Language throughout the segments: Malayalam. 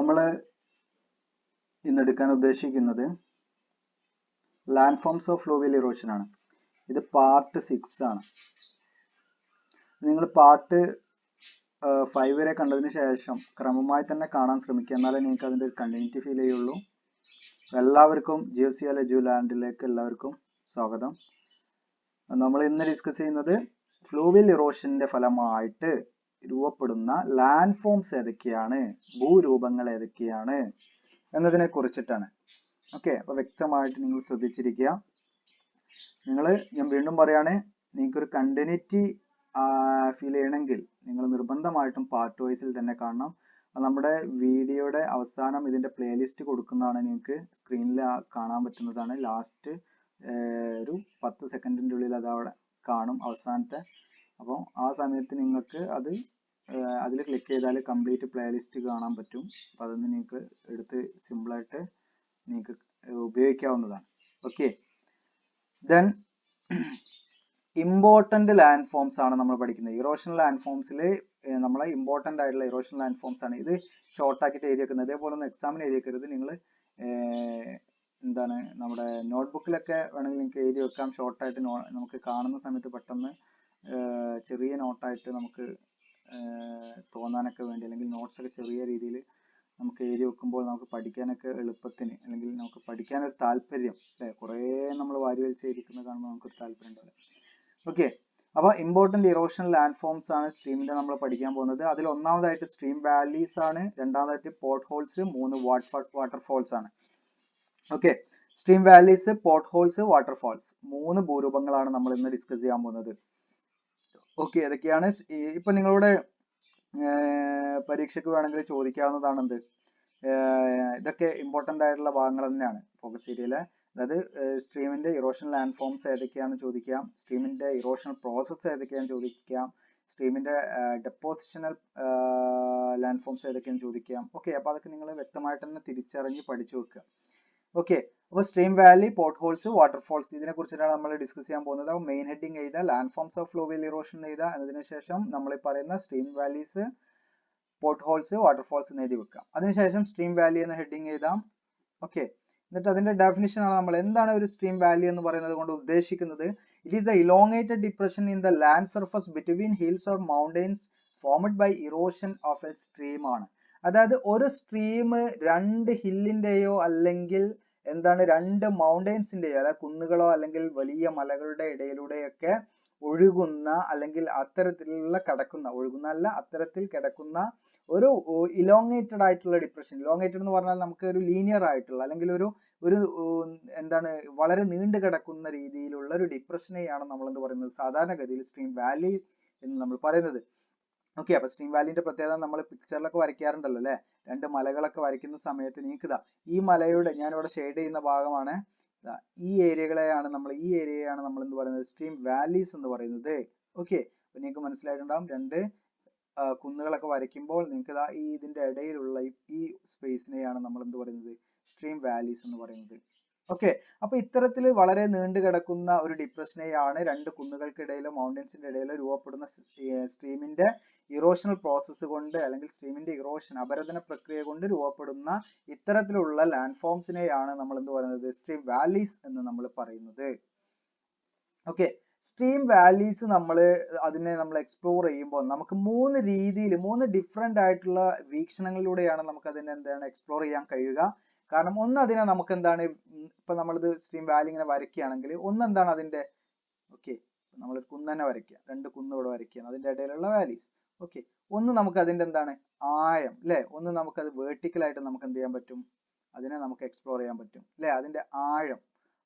നമ്മൾ ഇന്ന് എടുക്കാൻ ഉദ്ദേശിക്കുന്നത് land forms of fluvial erosion ആണ്. ഇത് പാർട്ട് 6 ആണ്. നിങ്ങൾ പാർട്ട് 5 വരെ കണ്ടതിന് ശേഷം ക്രമമായി തന്നെ കാണാൻ ശ്രമിക്കുക, എന്നാലേ നിങ്ങൾക്ക് അതിൻ്റെ ഒരു കണ്ടിന്യൂറ്റി ഫീൽ ചെയ്യുള്ളൂ. എല്ലാവർക്കും ജിയോസിയാൽ എജു ലാൻഡിലേക്ക് എല്ലാവർക്കും സ്വാഗതം. നമ്മൾ ഇന്ന് ഡിസ്കസ് ചെയ്യുന്നത് ഫ്ലൂവിയൽ ഇറോഷന്റെ ഫലമായിട്ട് രൂപപ്പെടുന്ന ലാൻഡ് ഫോംസ് ഏതൊക്കെയാണ്, ഭൂരൂപങ്ങൾ ഏതൊക്കെയാണ് എന്നതിനെ കുറിച്ചിട്ടാണ്. ഓക്കെ, അപ്പോൾ വ്യക്തമായിട്ട് നിങ്ങൾ ശ്രദ്ധിച്ചിരിക്കുക. ഞാൻ വീണ്ടും പറയാണ്, നിങ്ങൾക്കൊരു കണ്ടിന്യൂറ്റി ഫീൽ ചെയ്യണമെങ്കിൽ നിങ്ങൾ നിർബന്ധമായിട്ടും പാർട്ട് വൈസിൽ തന്നെ കാണണം. നമ്മുടെ വീഡിയോയുടെ അവസാനം ഇതിൻ്റെ പ്ലേലിസ്റ്റ് കൊടുക്കുന്നതാണ്, നിങ്ങൾക്ക് സ്ക്രീനിൽ കാണാൻ പറ്റുന്നതാണ്. ലാസ്റ്റ് ഒരു 10 സെക്കൻഡിൻ്റെ ഉള്ളിൽ അതവിടെ കാണും അവസാനത്തെ. അപ്പോൾ ആ സമയത്ത് നിങ്ങൾക്ക് അതിൽ ക്ലിക്ക് ചെയ്താൽ കംപ്ലീറ്റ് പ്ലേലിസ്റ്റ് കാണാൻ പറ്റും. അപ്പോൾ അതൊന്ന് നിങ്ങൾക്ക് എടുത്ത് സിമ്പിളായിട്ട് നിങ്ങൾക്ക് ഉപയോഗിക്കാവുന്നതാണ്. Okay, then important land forms ആണ് നമ്മൾ പഠിക്കുന്നത്. ഇറോഷൻ ലാൻഡ് ഫോംസിൽ നമ്മളെ ഇമ്പോർട്ടൻ്റ് ആയിട്ടുള്ള ഇറോഷൻ ലാൻഡ് ഫോംസ് ആണ്. ഇത് ഷോർട്ടാക്കിയിട്ട് എഴുതി വെക്കുന്നത്. അതേപോലെ ഒന്ന് എക്സാമിന് എഴുതി വെക്കരുത്. നിങ്ങൾ നമ്മുടെ നോട്ട്ബുക്കിലൊക്കെ വേണമെങ്കിൽ നിങ്ങൾക്ക് എഴുതി വെക്കാം. ഷോർട്ടായിട്ട് നമുക്ക് കാണുന്ന സമയത്ത് പെട്ടെന്ന് ചെറിയ നോട്ടായിട്ട് നമുക്ക് തോന്നാനൊക്കെ വേണ്ടി, അല്ലെങ്കിൽ നോട്ട്സൊക്കെ ചെറിയ രീതിയിൽ നമുക്ക് എഴുതി വെക്കുമ്പോൾ നമുക്ക് പഠിക്കാനൊക്കെ എളുപ്പത്തിന്, അല്ലെങ്കിൽ നമുക്ക് പഠിക്കാനൊരു താല്പര്യം, അല്ലേ? കുറേ നമ്മൾ വാരി വലിച്ചിരിക്കുന്നത് കാണുമ്പോൾ നമുക്കൊരു താല്പര്യം ഉണ്ടാവില്ല. ഓക്കെ, അപ്പോൾ ഇമ്പോർട്ടൻ്റ് ഇറോഷൻ ലാൻഡ് ഫോംസ് ആണ് സ്ട്രീമിൻ്റെ നമ്മൾ പഠിക്കാൻ പോകുന്നത്. അതിൽ ഒന്നാമതായിട്ട് സ്ട്രീം വാലീസ് ആണ്, രണ്ടാമതായിട്ട് പോർട്ട് ഹോൾസ്, 3 വാട്ടർഫോൾസ് ആണ്. Okay, stream valleys, pot holes, waterfalls, 3 ഭൂരൂപങ്ങളാണ് നമ്മൾ ഇന്ന് ഡിസ്കസ് ചെയ്യാൻ പോകുന്നത്. ഓക്കെ, ഏതൊക്കെയാണ്? ഇപ്പൊ നിങ്ങളുടെ പരീക്ഷയ്ക്ക് വേണമെങ്കിൽ ചോദിക്കാവുന്നതാണ് എന്ത്, ഇതൊക്കെ ഇമ്പോർട്ടൻ്റ് ആയിട്ടുള്ള ഭാഗങ്ങൾ തന്നെയാണ് ഫോക്കസ് ഏരിയയിലെ. അതായത് സ്ട്രീമിന്റെ ഇറോഷൻ ലാൻഡ് ഫോംസ് ഏതൊക്കെയാണെന്ന് ചോദിക്കാം, സ്ട്രീമിന്റെ ഇറോഷൻ പ്രോസസ്സ് ഏതൊക്കെയാണെന്ന് ചോദിക്കാം, സ്ട്രീമിന്റെ ഡെപ്പോസിഷണൽ ലാൻഡ് ഫോംസ് ഏതൊക്കെയാണെന്ന് ചോദിക്കാം. ഓക്കെ, അപ്പോൾ അതൊക്കെ നിങ്ങൾ വ്യക്തമായിട്ട് തന്നെ തിരിച്ചറിഞ്ഞ് പഠിച്ചു വെക്കുക. ഓക്കെ, അപ്പോൾ stream valley, pot holes, waterfalls, ഇതിനെ കുറിച്ചിട്ടാണ് നമ്മൾ ഡിസ്കസ് ചെയ്യാൻ പോകുന്നത്. അപ്പോൾ മെയിൻ ഹെഡിങ് എഴുതുക, land forms of fluvial erosion എഴുതുക. അതിനുശേഷം നമ്മൾ ഈ പറയുന്ന stream valleys, pot holes, waterfalls എന്ന് എഴുതി വെക്കാം. അതിനുശേഷം സ്ട്രീം വാലി എന്ന ഹെഡിങ് എഴുതാം. ഓക്കെ, എന്നിട്ട് അതിന്റെ ഡെഫിനിഷൻ ആണ് നമ്മൾ എന്താണ് ഒരു സ്ട്രീം വാലി എന്ന് പറയുന്നത് കൊണ്ട് ഉദ്ദേശിക്കുന്നത്. It is a elongated depression in the land surface between hills or mountains formed by erosion of a stream ആണ്. അതായത് ഒരു സ്ട്രീം 2 ഹില്ലിന്റെയോ അല്ലെങ്കിൽ എന്താണ് 2 മൗണ്ടൻസിന്റെയോ, അതായത് കുന്നുകളോ അല്ലെങ്കിൽ വലിയ മലകളുടെ ഇടയിലൂടെയൊക്കെ ഒഴുകുന്ന, അല്ലെങ്കിൽ അത്തരത്തിലുള്ള അത്തരത്തിൽ കിടക്കുന്ന ഒരു ഇലോങ്ങേറ്റഡ് ആയിട്ടുള്ള ഡിപ്രഷൻ. ഇലോങ്ങേറ്റഡ് എന്ന് പറഞ്ഞാൽ നമുക്ക് ഒരു ലീനിയർ ആയിട്ടുള്ള, അല്ലെങ്കിൽ ഒരു വളരെ നീണ്ടു കിടക്കുന്ന രീതിയിലുള്ള ഒരു ഡിപ്രഷനെയാണ് നമ്മൾ എന്ത് പറയുന്നത്, സാധാരണഗതിയിൽ സ്ട്രീം വാലി എന്ന് നമ്മൾ പറയുന്നത്. ഓക്കെ, അപ്പൊ സ്ട്രീം വാലിന്റെ പ്രത്യേകത നമ്മൾ പിക്ചറിലൊക്കെ വരയ്ക്കാറുണ്ടല്ലോ, അല്ലെ? 2 മലകളൊക്കെ വരയ്ക്കുന്ന സമയത്ത് നിങ്ങൾക്ക് ഈ മലയുടെ, ഞാനിവിടെ ഷെയ്ഡ് ചെയ്യുന്ന ഭാഗമാണ്, ഈ ഏരിയയാണ് നമ്മൾ എന്ത് പറയുന്നത്, സ്ട്രീം വാലീസ് എന്ന് പറയുന്നത്. ഓക്കെ, അപ്പൊ നിങ്ങൾക്ക് മനസ്സിലായിട്ടുണ്ടാവും. 2 കുന്നുകളൊക്കെ വരയ്ക്കുമ്പോൾ നിങ്ങൾക്ക് ഇതിന്റെ ഇടയിലുള്ള ഈ സ്പേസിനെയാണ് നമ്മൾ എന്ത് പറയുന്നത്, സ്ട്രീം വാലീസ് എന്ന് പറയുന്നത്. ഓക്കെ, അപ്പൊ ഇത്തരത്തിൽ വളരെ നീണ്ടു കിടക്കുന്ന ഒരു ഡിപ്രഷനെയാണ് 2 കുന്നുകൾക്കിടയിലോ മൗണ്ടൻസിന്റെ ഇടയിലോ രൂപപ്പെടുന്ന സ്ട്രീമിന്റെ ഇറോഷണൽ പ്രോസസ്സ് കൊണ്ട്, അല്ലെങ്കിൽ സ്ട്രീമിന്റെ ഇറോഷൻ അപരദന പ്രക്രിയ കൊണ്ട് രൂപപ്പെടുന്ന ഇത്തരത്തിലുള്ള ലാൻഡ് ഫോംസിനെയാണ് നമ്മൾ എന്ത് പറയുന്നത്, സ്ട്രീം വാലീസ് എന്ന് നമ്മൾ പറയുന്നത്. ഓക്കെ, സ്ട്രീം വാലീസ് അതിനെ നമ്മൾ എക്സ്പ്ലോർ ചെയ്യുമ്പോൾ നമുക്ക് 3 രീതിയിൽ, 3 ഡിഫറെന്റ് ആയിട്ടുള്ള വീക്ഷണങ്ങളിലൂടെയാണ് നമുക്ക് അതിനെ എക്സ്പ്ലോർ ചെയ്യാൻ കഴിയുക. കാരണം ഒന്ന്, അതിനെ നമുക്ക് ഇപ്പൊ നമ്മളിത് സ്ട്രീം വാലി ഇങ്ങനെ വരയ്ക്കുകയാണെങ്കിൽ എന്താണ് അതിന്റെ, ഓക്കെ, നമ്മളൊരു കുന്ന് തന്നെ വരയ്ക്കുക, 2 കുന്ന് ഇവിടെ വരയ്ക്കുകയാണ്, അതിന്റെ ഇടയിലുള്ള വാലീസ്. ഓക്കെ, നമുക്ക് അതിന്റെ ആഴം, അല്ലെ? നമുക്കത് വെർട്ടിക്കലായിട്ട് നമുക്ക് എന്ത് ചെയ്യാൻ പറ്റും, അതിനെ നമുക്ക് എക്സ്പ്ലോർ ചെയ്യാൻ പറ്റും, അല്ലെ? അതിന്റെ ആഴം.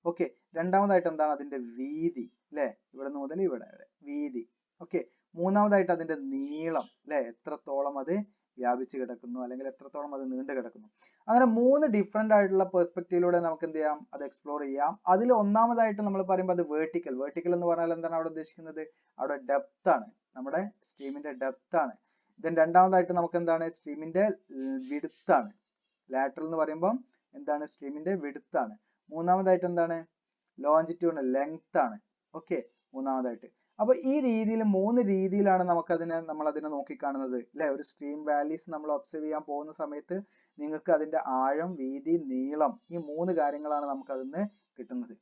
ഓക്കെ, രണ്ടാമതായിട്ട് അതിന്റെ വീതി, അല്ലെ? ഇവിടെ മുതൽ ഇവിടെ വരെ വീതി. ഓക്കെ, മൂന്നാമതായിട്ട് അതിന്റെ നീളം, അല്ലെ? എത്രത്തോളം അത് വ്യാപിച്ചു കിടക്കുന്നു, അല്ലെങ്കിൽ എത്രത്തോളം അത് നീണ്ടു കിടക്കുന്നു. അങ്ങനെ 3 ഡിഫറെന്റ് ആയിട്ടുള്ള പെർസ്പെക്റ്റീവിലൂടെ നമുക്ക് എന്ത് ചെയ്യാം, അത് എക്സ്പ്ലോർ ചെയ്യാം. അതിൽ ഒന്നാമതായിട്ട് നമ്മൾ പറയുമ്പോൾ അത് വെർട്ടിക്കൽ എന്ന് പറഞ്ഞാൽ എന്താണ് അവിടെ ഉദ്ദേശിക്കുന്നത്, അവിടെ ഡെപ്ത് ആണ്, നമ്മുടെ സ്ട്രീമിന്റെ ഡെപ്ത് ആണ്. ദെൻ രണ്ടാമതായിട്ട് നമുക്ക് സ്ട്രീമിന്റെ വിഡ്ത്ത് ആണ്. ലാറ്ററൽ എന്ന് പറയുമ്പോൾ സ്ട്രീമിന്റെ വിഡ്ത്ത് ആണ്. മൂന്നാമതായിട്ട് ലോഞ്ചിറ്റ്യൂഡിനൽ ലെങ്ത് ആണ്. ഓക്കെ, മൂന്നാമതായിട്ട് അപ്പൊ ഈ രീതിയിൽ 3 രീതിയിലാണ് നമ്മൾ അതിനെ നോക്കിക്കാണുന്നത് അല്ലെ. ഒരു സ്ട്രീം വാലീസ് നമ്മൾ ഒബ്സർവ് ചെയ്യാൻ പോകുന്ന സമയത്ത് നിങ്ങൾക്ക് അതിന്റെ ആഴം, വീതി, നീളം ഈ 3 കാര്യങ്ങളാണ് നമുക്ക് അതിന് കിട്ടുന്നത്.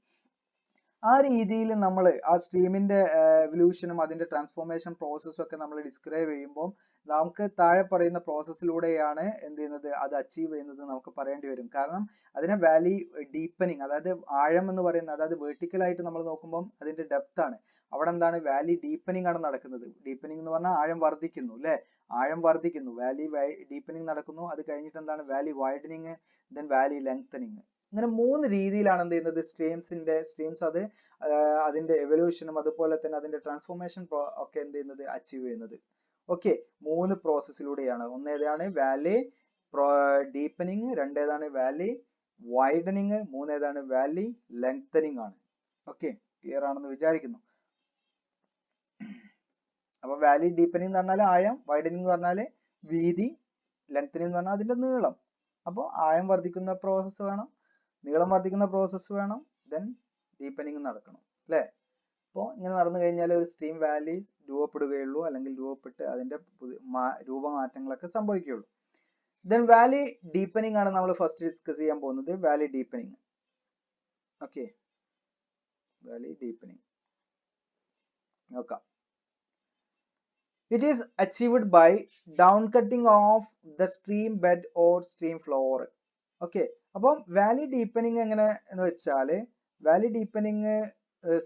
ആ രീതിയിൽ നമ്മൾ ആ സ്ട്രീമിന്റെ എവല്യൂഷനും അതിന്റെ ട്രാൻസ്ഫോർമേഷൻ പ്രോസസ്സും ഒക്കെ നമ്മൾ ഡിസ്ക്രൈബ് ചെയ്യുമ്പോൾ നമുക്ക് താഴെ പറയുന്ന പ്രോസസ്സിലൂടെയാണ് എന്ത് ചെയ്യുന്നത്, അത് അച്ചീവ് ചെയ്യുന്നത് നമുക്ക് പറയേണ്ടി വരും. കാരണം അതിനെ വാലി ഡീപ്പനിങ്, അതായത് ആഴം എന്ന് പറയുന്നത്, അതായത് വെർട്ടിക്കൽ ആയിട്ട് നമ്മൾ നോക്കുമ്പോൾ അതിന്റെ ഡെപ്ത് ആണ്. അവിടെ എന്താണ്, വാലി ഡീപ്പനിങ് ആണ് നടക്കുന്നത്. ഡീപ്പനിങ് എന്ന് പറഞ്ഞാൽ ആഴം വർദ്ധിക്കുന്നു അല്ലെ, ആഴം വർദ്ധിക്കുന്നു, വാലി ഡീപ്പനിങ് നടക്കുന്നു. അത് കഴിഞ്ഞിട്ട് എന്താണ്, Valley widening, then Valley lengthening. ഇങ്ങനെ 3 രീതിയിലാണ് എന്ത് ചെയ്യുന്നത്, സ്ട്രീംസ് അത് അതിന്റെ എവല്യൂഷനും അതുപോലെ തന്നെ അതിന്റെ ട്രാൻസ്ഫോർമേഷൻ ഒക്കെ എന്ത് ചെയ്യുന്നത്, അച്ചീവ് ചെയ്യുന്നത്. ഓക്കെ, 3 പ്രോസസ്സിലൂടെയാണ്. ഒന്ന് ഏതാണ്, വാലി ഡീപ്പനിങ്, രണ്ടേതാണ് വാലി വൈഡനിങ്, മൂന്നേതാണ് വാലി ലെങ്തനിങ് ആണ്. ഓക്കെ, ക്ലിയർ ആണെന്ന് വിചാരിക്കുന്നു. അപ്പൊ വാലി ഡീപ്പനിങ് എന്ന് പറഞ്ഞാൽ ആഴം, വൈഡനിങ് എന്ന് പറഞ്ഞാൽ വീതി, ലെങ്തനിങ് എന്ന് പറഞ്ഞാൽ അതിന്റെ നീളം. അപ്പോൾ ആഴം വർദ്ധിക്കുന്ന പ്രോസസ്സ് വേണം, നീളം വർദ്ധിക്കുന്ന പ്രോസസ്സ് വേണം, ദെൻ ഡീപ്പനിങ് നടക്കണം അല്ലെ. അപ്പോൾ ഇങ്ങനെ നടന്നു കഴിഞ്ഞാൽ ഒരു സ്ട്രീം വാലി രൂപപ്പെടുകയുള്ളൂ, അല്ലെങ്കിൽ രൂപപ്പെട്ട് അതിന്റെ രൂപമാറ്റങ്ങളൊക്കെ സംഭവിക്കുകയുള്ളൂ. ദെൻ വാലി ഡീപ്പനിങ് ആണ് നമ്മൾ ഫസ്റ്റ് ഡിസ്കസ് ചെയ്യാൻ പോകുന്നത്. Valley deepening. Okay, Valley deepening നോക്കാം. It is achieved by down cutting of the stream bed or stream floor. Okay, അപ്പം വാലി ഡീപ്പനിങ് എങ്ങനെ എന്ന് വെച്ചാൽ, വാലി ഡീപ്പനിങ്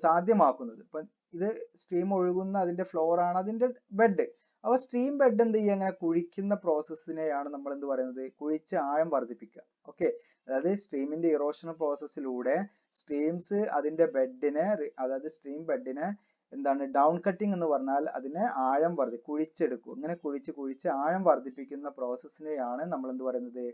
സാധ്യമാക്കുന്നത്, ഇപ്പൊ ഇത് സ്ട്രീം ഒഴുകുന്ന അതിന്റെ ഫ്ലോർ ആണ് അതിന്റെ ബെഡ്. അപ്പൊ സ്ട്രീം ബെഡ് എന്ത് ചെയ്യുക, അങ്ങനെ കുഴിക്കുന്ന പ്രോസസ്സിനെയാണ് നമ്മൾ എന്ത് പറയുന്നത്, കുഴിച്ച് ആഴം വർദ്ധിപ്പിക്കുക. ഓക്കെ, അതായത് സ്ട്രീമിന്റെ ഇറോഷണൽ പ്രോസസ്സിലൂടെ സ്ട്രീംസ് അതിന്റെ ബെഡിനെ, അതായത് സ്ട്രീം ബെഡിനെ എന്താണ്, ഡൗൺ കട്ടിങ് എന്ന് പറഞ്ഞാൽ അതിനെ ആഴം കുഴിച്ചെടുക്കും. ഇങ്ങനെ കുഴിച്ച് ആഴം വർദ്ധിപ്പിക്കുന്ന പ്രോസസ്സിനെയാണ് നമ്മൾ എന്ത് പറയുന്നത്,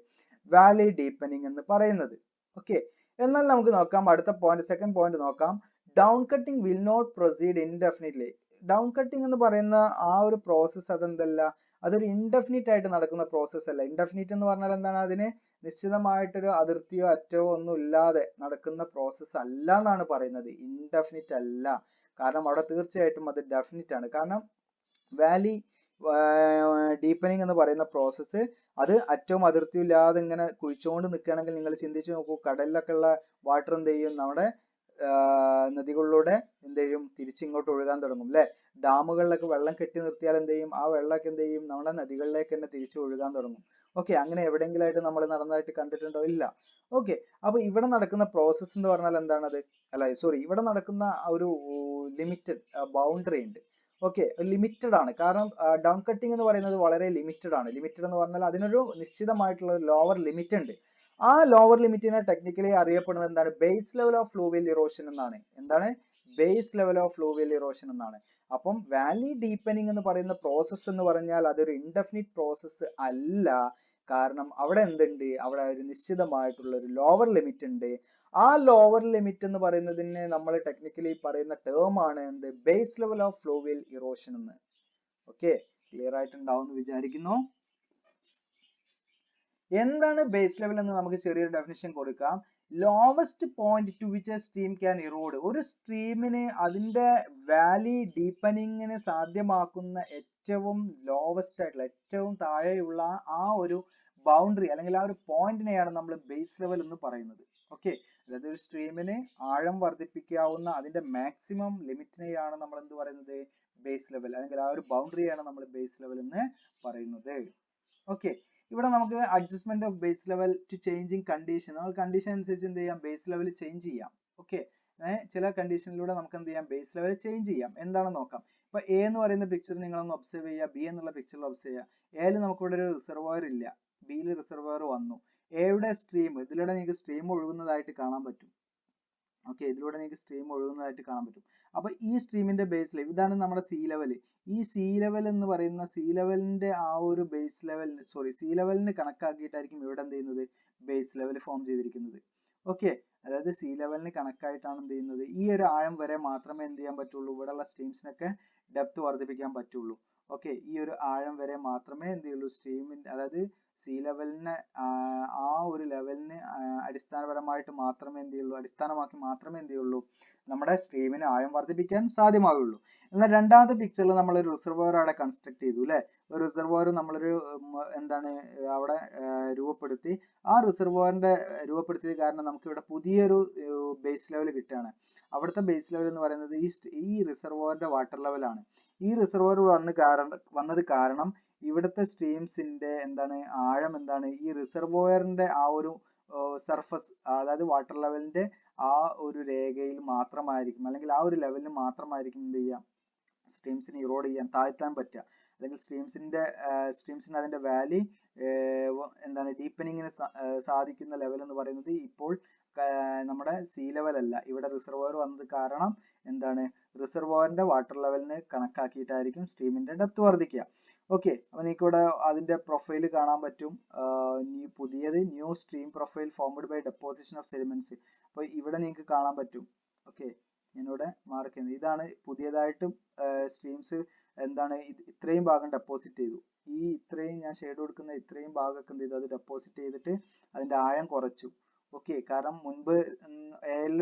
വാലി ഡീപ്പനിങ് എന്ന് പറയുന്നത്. ഓക്കെ, എന്നാൽ നമുക്ക് നോക്കാം അടുത്ത പോയിന്റ്, സെക്കൻഡ് പോയിന്റ് നോക്കാം. Down cutting will not proceed indefinitely. Down cutting എന്ന് പറയുന്ന ആ ഒരു പ്രോസസ്സ് അതെന്തല്ല, അതൊരു ഇൻഡെഫിനിറ്റ് ആയിട്ട് നടക്കുന്ന പ്രോസസ്സ് അല്ല. ഇൻഡെഫിനിറ്റ് എന്ന് പറഞ്ഞാൽ എന്താണ്, അതിന് നിശ്ചിതമായിട്ടൊരു അതിർത്തിയോ അറ്റോ ഒന്നും ഇല്ലാതെ നടക്കുന്ന പ്രോസസ്സ് അല്ല എന്നാണ് പറയുന്നത്. ഇൻഡെഫിനിറ്റ് അല്ല, കാരണം അവിടെ തീർച്ചയായിട്ടും അത് ഡെഫിനിറ്റ് ആണ്. കാരണം വാലി ഡീപ്പനിങ് എന്ന് പറയുന്ന പ്രോസസ്സ് അത് അറ്റവും അതിർത്തിയും ഇല്ലാതെ ഇങ്ങനെ കുഴിച്ചുകൊണ്ട് നിൽക്കുകയാണെങ്കിൽ നിങ്ങൾ ചിന്തിച്ചു നോക്കൂ, കടലിലൊക്കെ ഉള്ള വാട്ടർ എന്ത് ചെയ്യും, നമ്മുടെ നദികളിലൂടെ എന്ത് ചെയ്യും, തിരിച്ചിങ്ങോട്ട് ഒഴുകാൻ തുടങ്ങും അല്ലെ. ഡാമുകളിലൊക്കെ വെള്ളം കെട്ടി നിർത്തിയാൽ എന്ത് ചെയ്യും, ആ വെള്ളമൊക്കെ എന്ത് ചെയ്യും, നമ്മുടെ നദികളിലേക്ക് തന്നെ തിരിച്ചു ഒഴുകാൻ തുടങ്ങും. ഓക്കെ, അങ്ങനെ എവിടെയെങ്കിലും ആയിട്ട് നമ്മൾ നടന്നതായിട്ട് കണ്ടിട്ടുണ്ടോ? ഇല്ല. ഓക്കെ, അപ്പൊ ഇവിടെ നടക്കുന്ന പ്രോസസ്സ് എന്ന് പറഞ്ഞാൽ എന്താണത്, അല്ല സോറി, ഇവിടെ നടക്കുന്ന ഒരു ലിമിറ്റഡ് ബൗണ്ടറി ഉണ്ട്. ഓക്കെ, ലിമിറ്റഡ് ആണ്. കാരണം ഡൗൺ കട്ടിങ് എന്ന് പറയുന്നത് വളരെ ലിമിറ്റഡ് ആണ്. ലിമിറ്റഡ് എന്ന് പറഞ്ഞാൽ അതിനൊരു നിശ്ചിതമായിട്ടുള്ള ലോവർ ലിമിറ്റ് ഉണ്ട്. ആ ലോവർ ലിമിറ്റിനെ ടെക്നിക്കലി അറിയപ്പെടുന്നത് എന്താണ്, base level of fluvial erosion എന്നാണ്. എന്താണ്, base level of fluvial erosion എന്നാണ്. അപ്പം വാലി ഡീപ്പനിങ് എന്ന് പറയുന്ന പ്രോസസ്സ് എന്ന് പറഞ്ഞാൽ അതൊരു ഇൻഡെഫിനിറ്റ് പ്രോസസ്സ് അല്ല. കാരണം അവിടെ എന്തുണ്ട്, അവിടെ ഒരു നിശ്ചിതമായിട്ടുള്ള ഒരു ലോവർ ലിമിറ്റ് ഉണ്ട്. ആ ലോവർ ലിമിറ്റ് എന്ന് പറയുന്നതിന് നമ്മൾ ടെക്നിക്കലി പറയുന്ന ടേം ആണ് എന്ത്, base level of fluvial erosion എന്ന്. ഓക്കെ, ക്ലിയർ ആയിട്ടുണ്ടാവും എന്ന് വിചാരിക്കുന്നു. എന്താണ് ബേസ് ലെവൽ എന്ന് നമുക്ക് ചെറിയൊരു ഡെഫിനിഷൻ കൊടുക്കാം. Lowest point two which A stream can erode. ഒരു സ്ട്രീമിന് അതിന്റെ വാലി ഡീപ്പനിങ്ങിന് സാധ്യമാക്കുന്ന ഏറ്റവും ലോവസ്റ്റ് ആയിട്ടുള്ള, ഏറ്റവും താഴെയുള്ള ആ ഒരു ബൗണ്ടറി അല്ലെങ്കിൽ ആ ഒരു പോയിന്റിനെയാണ് നമ്മൾ ബേസ് ലെവൽ എന്ന് പറയുന്നത്. ഓക്കെ, അതായത് ഒരു സ്ട്രീമിന് ആഴം വർദ്ധിപ്പിക്കാവുന്ന അതിന്റെ മാക്സിമം ലിമിറ്റിനെയാണ് നമ്മൾ എന്ത് പറയുന്നത്, ബേസ് ലെവൽ, അല്ലെങ്കിൽ ആ ഒരു ബൗണ്ടറിയാണ് നമ്മൾ ബേസ് ലെവൽ എന്ന് പറയുന്നത്. ഓക്കെ, ഇവിടെ നമുക്ക് adjustment of base level two changing condition, നമ്മൾ കണ്ടീഷൻ അനുസരിച്ച് എന്ത് ചെയ്യാം, ബേസ് ലെവൽ ചേഞ്ച് ചെയ്യാം. ഓക്കെ, ചില കണ്ടീഷനിലൂടെ നമുക്ക് എന്ത് ചെയ്യാം, ബേസ് ലെവൽ ചേഞ്ച് ചെയ്യാം. എന്താണെന്ന് നോക്കാം. ഇപ്പൊ എ എന്ന് പറയുന്ന പിക്ചർ നിങ്ങളൊന്ന് ഒബ്സർവ് ചെയ്യുക, ബി എന്നുള്ള പിക്ചറിൽ ഒബ്സർവ് ചെയ്യുക. എയിൽ നമുക്ക് ഇവിടെ ഒരു റിസർവോയർ ഇല്ല, ബിയിൽ റിസർവോയർ വന്നു. എയുടെ സ്ട്രീം, ഇതിലൂടെ നിങ്ങൾക്ക് സ്ട്രീം ഒഴുകുന്നതായിട്ട് കാണാൻ പറ്റും. ഓക്കെ, ഇതിലൂടെ നിങ്ങൾക്ക് സ്ട്രീം ഒഴുകുന്നതായിട്ട് കാണാൻ പറ്റും. അപ്പൊ ഈ സ്ട്രീമിന്റെ ബേസ് ലെവൽ ഇതാണ് നമ്മുടെ സീ ലെവൽ. ഈ സീ ലെവൽ എന്ന് പറയുന്ന സീ ലെവലിന്റെ ആ ഒരു ബേസ് ലെവൽ, സോറി, സീ ലെവലിന് കണക്കാക്കിയിട്ടായിരിക്കും ഇവിടെ എന്ത് ചെയ്യുന്നത്, ബേസ് ലെവൽ ഫോം ചെയ്തിരിക്കുന്നത്. ഓക്കെ, അതായത് സീ ലെവലിന് കണക്കായിട്ടാണ് എന്ത് ചെയ്യുന്നത്, ഈ ഒരു ആഴം വരെ മാത്രമേ എന്ത് ചെയ്യാൻ പറ്റുള്ളൂ, ഇവിടെയുള്ള സ്ട്രീംസിനൊക്കെ ഡെപ്ത് വർദ്ധിപ്പിക്കാൻ പറ്റുള്ളൂ. ഓക്കെ, ഈ ഒരു ആഴം വരെ മാത്രമേ എന്ത് ചെയ്യുള്ളൂ, സ്ട്രീമിന്റെ, അതായത് സീ ലെവലിനെ ആ ഒരു ലെവലിന് അടിസ്ഥാനപരമായിട്ട് മാത്രമേ എന്ത് ചെയ്യുള്ളൂ, അടിസ്ഥാനമാക്കി മാത്രമേ എന്ത് ചെയ്യുള്ളൂ, നമ്മുടെ സ്ട്രീമിന് ആഴം വർദ്ധിപ്പിക്കാൻ സാധ്യമാകുള്ളൂ. എന്നാൽ രണ്ടാമത്തെ പിക്ചറിൽ നമ്മൾ ഒരു റിസർവോയർ അവിടെ കൺസ്ട്രക്ട് ചെയ്തു അല്ലെ. ഒരു റിസർവോയർ നമ്മളൊരു എന്താണ് അവിടെ രൂപപ്പെടുത്തി. ആ റിസർവോയറിന്റെ രൂപപ്പെടുത്തിയത് കാരണം നമുക്ക് ഇവിടെ പുതിയൊരു ബേസ് ലെവൽ കിട്ടുകയാണ്. അവിടുത്തെ ബേസ് ലെവൽ എന്ന് പറയുന്നത് ഈ റിസർവോയറിന്റെ വാട്ടർ ലെവലാണ്. ഈ റിസർവോയർ വന്നത് കാരണം ഇവിടുത്തെ സ്ട്രീംസിന്റെ എന്താണ് ആഴം എന്താണ് ഈ റിസർവോയറിന്റെ ആ ഒരു സർഫസ്, അതായത് വാട്ടർ ലെവലിന്റെ ആ ഒരു രേഖയിൽ മാത്രമായിരിക്കും, അല്ലെങ്കിൽ ആ ഒരു ലെവലിൽ മാത്രമായിരിക്കും എന്ത് ചെയ്യുക, സ്ട്രീംസിന് ഇറോഡ് ചെയ്യാൻ താഴ്ത്താൻ പറ്റുക. അല്ലെങ്കിൽ സ്ട്രീംസിന് അതിന്റെ വാലി എന്താണ് ഡീപ്പനിങ്ങിന് സാധിക്കുന്ന ലെവൽ എന്ന് പറയുന്നത് ഇപ്പോൾ നമ്മുടെ സീ ലെവൽ അല്ല. ഇവിടെ റിസർവോയർ വന്നത് കാരണം എന്താണ് റിസർവോയറിന്റെ വാട്ടർ ലെവലിന് കണക്കാക്കിയിട്ടായിരിക്കും സ്ട്രീമിന്റെ ഡെപ്ത് വർദ്ധിക്കുക. ഓക്കെ, അപ്പൊ നിങ്ങൾക്ക് ഇവിടെ അതിന്റെ പ്രൊഫൈൽ കാണാൻ പറ്റും. പുതിയത് new stream profile formed by deposition of sediments. അപ്പൊ ഇവിടെ നിങ്ങൾക്ക് കാണാൻ പറ്റും. ഓക്കെ, ഞാനിവിടെ മാർക്ക് ചെയ്യുന്നത് ഇതാണ് പുതിയതായിട്ട് സ്ട്രീംസ് എന്താണ് ഇത്രയും ഭാഗം ഡെപ്പോസിറ്റ് ചെയ്തു. ഈ ഇത്രയും ഞാൻ ഷെയ്ഡ് കൊടുക്കുന്ന ഇത്രയും ഭാഗമൊക്കെ എന്ത് ചെയ്തു, അത് ഡെപ്പോസിറ്റ് ചെയ്തിട്ട് അതിന്റെ ആഴം കുറച്ചു. ഓക്കെ, കാരണം മുൻപ്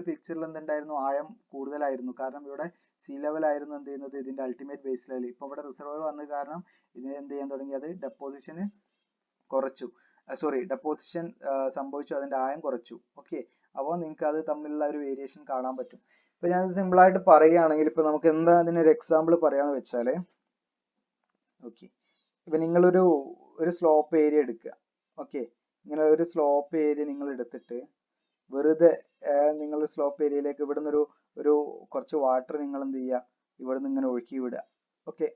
പിക്ചറിൽ എന്തുണ്ടായിരുന്നു, ആഴം കൂടുതലായിരുന്നു. കാരണം ഇവിടെ സീ ലെവൽ ആയിരുന്നു എന്ത് ചെയ്യുന്നത്, ഇതിന്റെ അൾട്ടിമേറ്റ് ബേസ് ലെവൽ. ഇപ്പൊ ഇവിടെ റിസർവർ വന്നത് കാരണം ഇതിന് എന്ത് ചെയ്യാൻ തുടങ്ങി, അത് ഡെപ്പോസിഷന് കുറച്ചു. ഡെപ്പോസിഷൻ സംഭവിച്ചു, അതിന്റെ ആഴം കുറച്ചു. ഓക്കെ, അപ്പോൾ നിങ്ങൾക്ക് അത് തമ്മിലുള്ള ഒരു വേരിയേഷൻ കാണാൻ പറ്റും. ഇപ്പൊ ഞാൻ സിമ്പിൾ ആയിട്ട് പറയുകയാണെങ്കിൽ ഇപ്പൊ നമുക്ക് എന്താ അതിനൊരു എക്സാമ്പിൾ പറയാന്ന് വെച്ചാല്, ഓക്കെ, ഇപ്പൊ നിങ്ങളൊരു സ്ലോപ്പ് ഏരിയ എടുക്കുക. ഓക്കെ, ഇങ്ങനെ ഒരു സ്ലോപ്പ് ഏരിയ നിങ്ങൾ എടുത്തിട്ട് വെറുതെ നിങ്ങൾ സ്ലോപ്പ് ഏരിയയിലേക്ക് ഇവിടുന്ന് ഒരു കുറച്ച് വാട്ടർ നിങ്ങൾ എന്ത് ചെയ്യുക, ഇവിടുന്ന് ഇങ്ങനെ ഒഴുക്കി വിടുക. ഓക്കെ,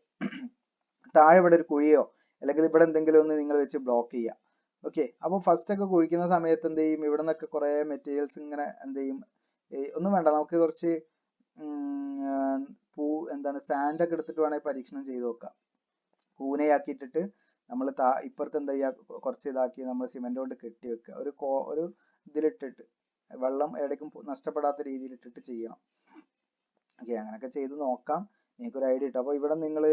താഴെ ഇവിടെ ഒരു കുഴിയോ അല്ലെങ്കിൽ ഇവിടെ എന്തെങ്കിലും ഒന്ന് നിങ്ങൾ വെച്ച് ബ്ലോക്ക് ചെയ്യുക. ഓക്കെ, അപ്പോൾ ഫസ്റ്റ് ഒക്കെ കുഴിക്കുന്ന സമയത്ത് എന്ത് ചെയ്യും, ഇവിടെ നിന്നൊക്കെ കുറേ മെറ്റീരിയൽസ് ഇങ്ങനെ എന്ത് ചെയ്യും, ഒന്നും വേണ്ട, നമുക്ക് കുറച്ച് എന്താണ് സാൻഡ് ഒക്കെ എടുത്തിട്ട് വേണമെങ്കിൽ പരീക്ഷണം ചെയ്ത് നോക്കാം. കൂനയാക്കിയിട്ടിട്ട് നമ്മൾ ഇപ്പുറത്ത് എന്താ ചെയ്യുക, കുറച്ച് ഇതാക്കി നമ്മൾ സിമെന്റ് കൊണ്ട് കെട്ടി വെക്കുക. ഒരു ഇതിലിട്ടിട്ട് വെള്ളം എവിടേക്കും നഷ്ടപ്പെടാത്ത രീതിയിൽ ഇട്ടിട്ട് ചെയ്യണം. ഓക്കെ, അങ്ങനെയൊക്കെ ചെയ്ത് നോക്കാം, എനിക്കൊരു ഐഡിയ കിട്ടും. അപ്പോൾ ഇവിടെ നിങ്ങൾ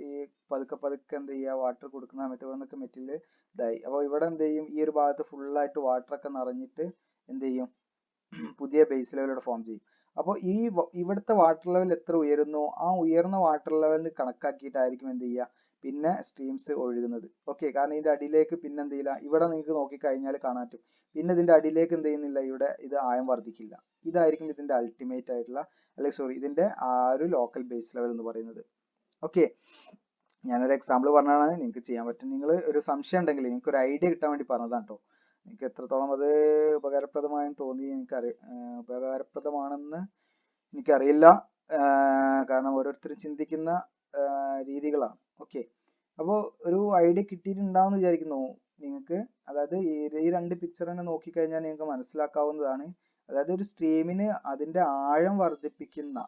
ഈ പതുക്കെ എന്ത് ചെയ്യുക, വാട്ടർ കൊടുക്കുന്ന സമയത്ത് ഇവിടെ നിന്നൊക്കെ മെറ്റീരിയൽ ഇതായി. അപ്പോൾ ഇവിടെ എന്ത് ചെയ്യും, ഈ ഒരു ഭാഗത്ത് ഫുള്ളായിട്ട് വാട്ടറൊക്കെ നിറഞ്ഞിട്ട് എന്ത് ചെയ്യും, പുതിയ ബേസ് ലെവലോടെ ഫോം ചെയ്യും. അപ്പോൾ ഇവിടുത്തെ വാട്ടർ ലെവൽ എത്ര ഉയരുന്നോ ആ ഉയർന്ന വാട്ടർ ലെവലിന് കണക്കാക്കിയിട്ടായിരിക്കും എന്ത് ചെയ്യുക, പിന്നെ സ്ട്രീംസ് ഒഴുകുന്നത്. ഓക്കെ, കാരണം ഇതിന്റെ അടിയിലേക്ക് പിന്നെ എന്ത് ചെയ്യില്ല, ഇവിടെ നിങ്ങൾക്ക് നോക്കിക്കഴിഞ്ഞാൽ കാണാൻ പറ്റും, പിന്നെ ഇതിന്റെ അടിയിലേക്ക് എന്ത് ചെയ്യുന്നില്ല, ഇവിടെ ഇത് ആഴം വർദ്ധിക്കില്ല. ഇതായിരിക്കും ഇതിന്റെ അൾട്ടിമേറ്റ് ആയിട്ടുള്ള, അല്ലെങ്കിൽ ഇതിന്റെ ആ ഒരു ലോക്കൽ ബേസ് ലെവൽ എന്ന് പറയുന്നത്. ഓക്കെ, ഞാനൊരു എക്സാമ്പിൾ പറഞ്ഞാണ്, നിങ്ങൾക്ക് ചെയ്യാൻ പറ്റും. നിങ്ങൾ ഒരു സംശയം ഉണ്ടെങ്കിൽ നിങ്ങൾക്ക് ഒരു ഐഡിയ കിട്ടാൻ വേണ്ടി പറഞ്ഞതാണ് കേട്ടോ. എനിക്ക് എത്രത്തോളം അത് ഉപകാരപ്രദമായെന്ന് തോന്നി ഉപകാരപ്രദമാണെന്ന് എനിക്കറിയില്ല, കാരണം ഓരോരുത്തരും ചിന്തിക്കുന്ന രീതികളാണ്. ഓക്കെ, അപ്പോൾ ഒരു ഐഡിയ കിട്ടിയിട്ടുണ്ടാവുമെന്ന് വിചാരിക്കുന്നു നിങ്ങൾക്ക്. അതായത് ഈ രണ്ട് പിക്ചർ തന്നെ നോക്കിക്കഴിഞ്ഞാൽ നിങ്ങൾക്ക് മനസ്സിലാക്കാവുന്നതാണ്. അതായത് ഒരു സ്ട്രീമിന് അതിന്റെ ആഴം വർദ്ധിപ്പിക്കുന്ന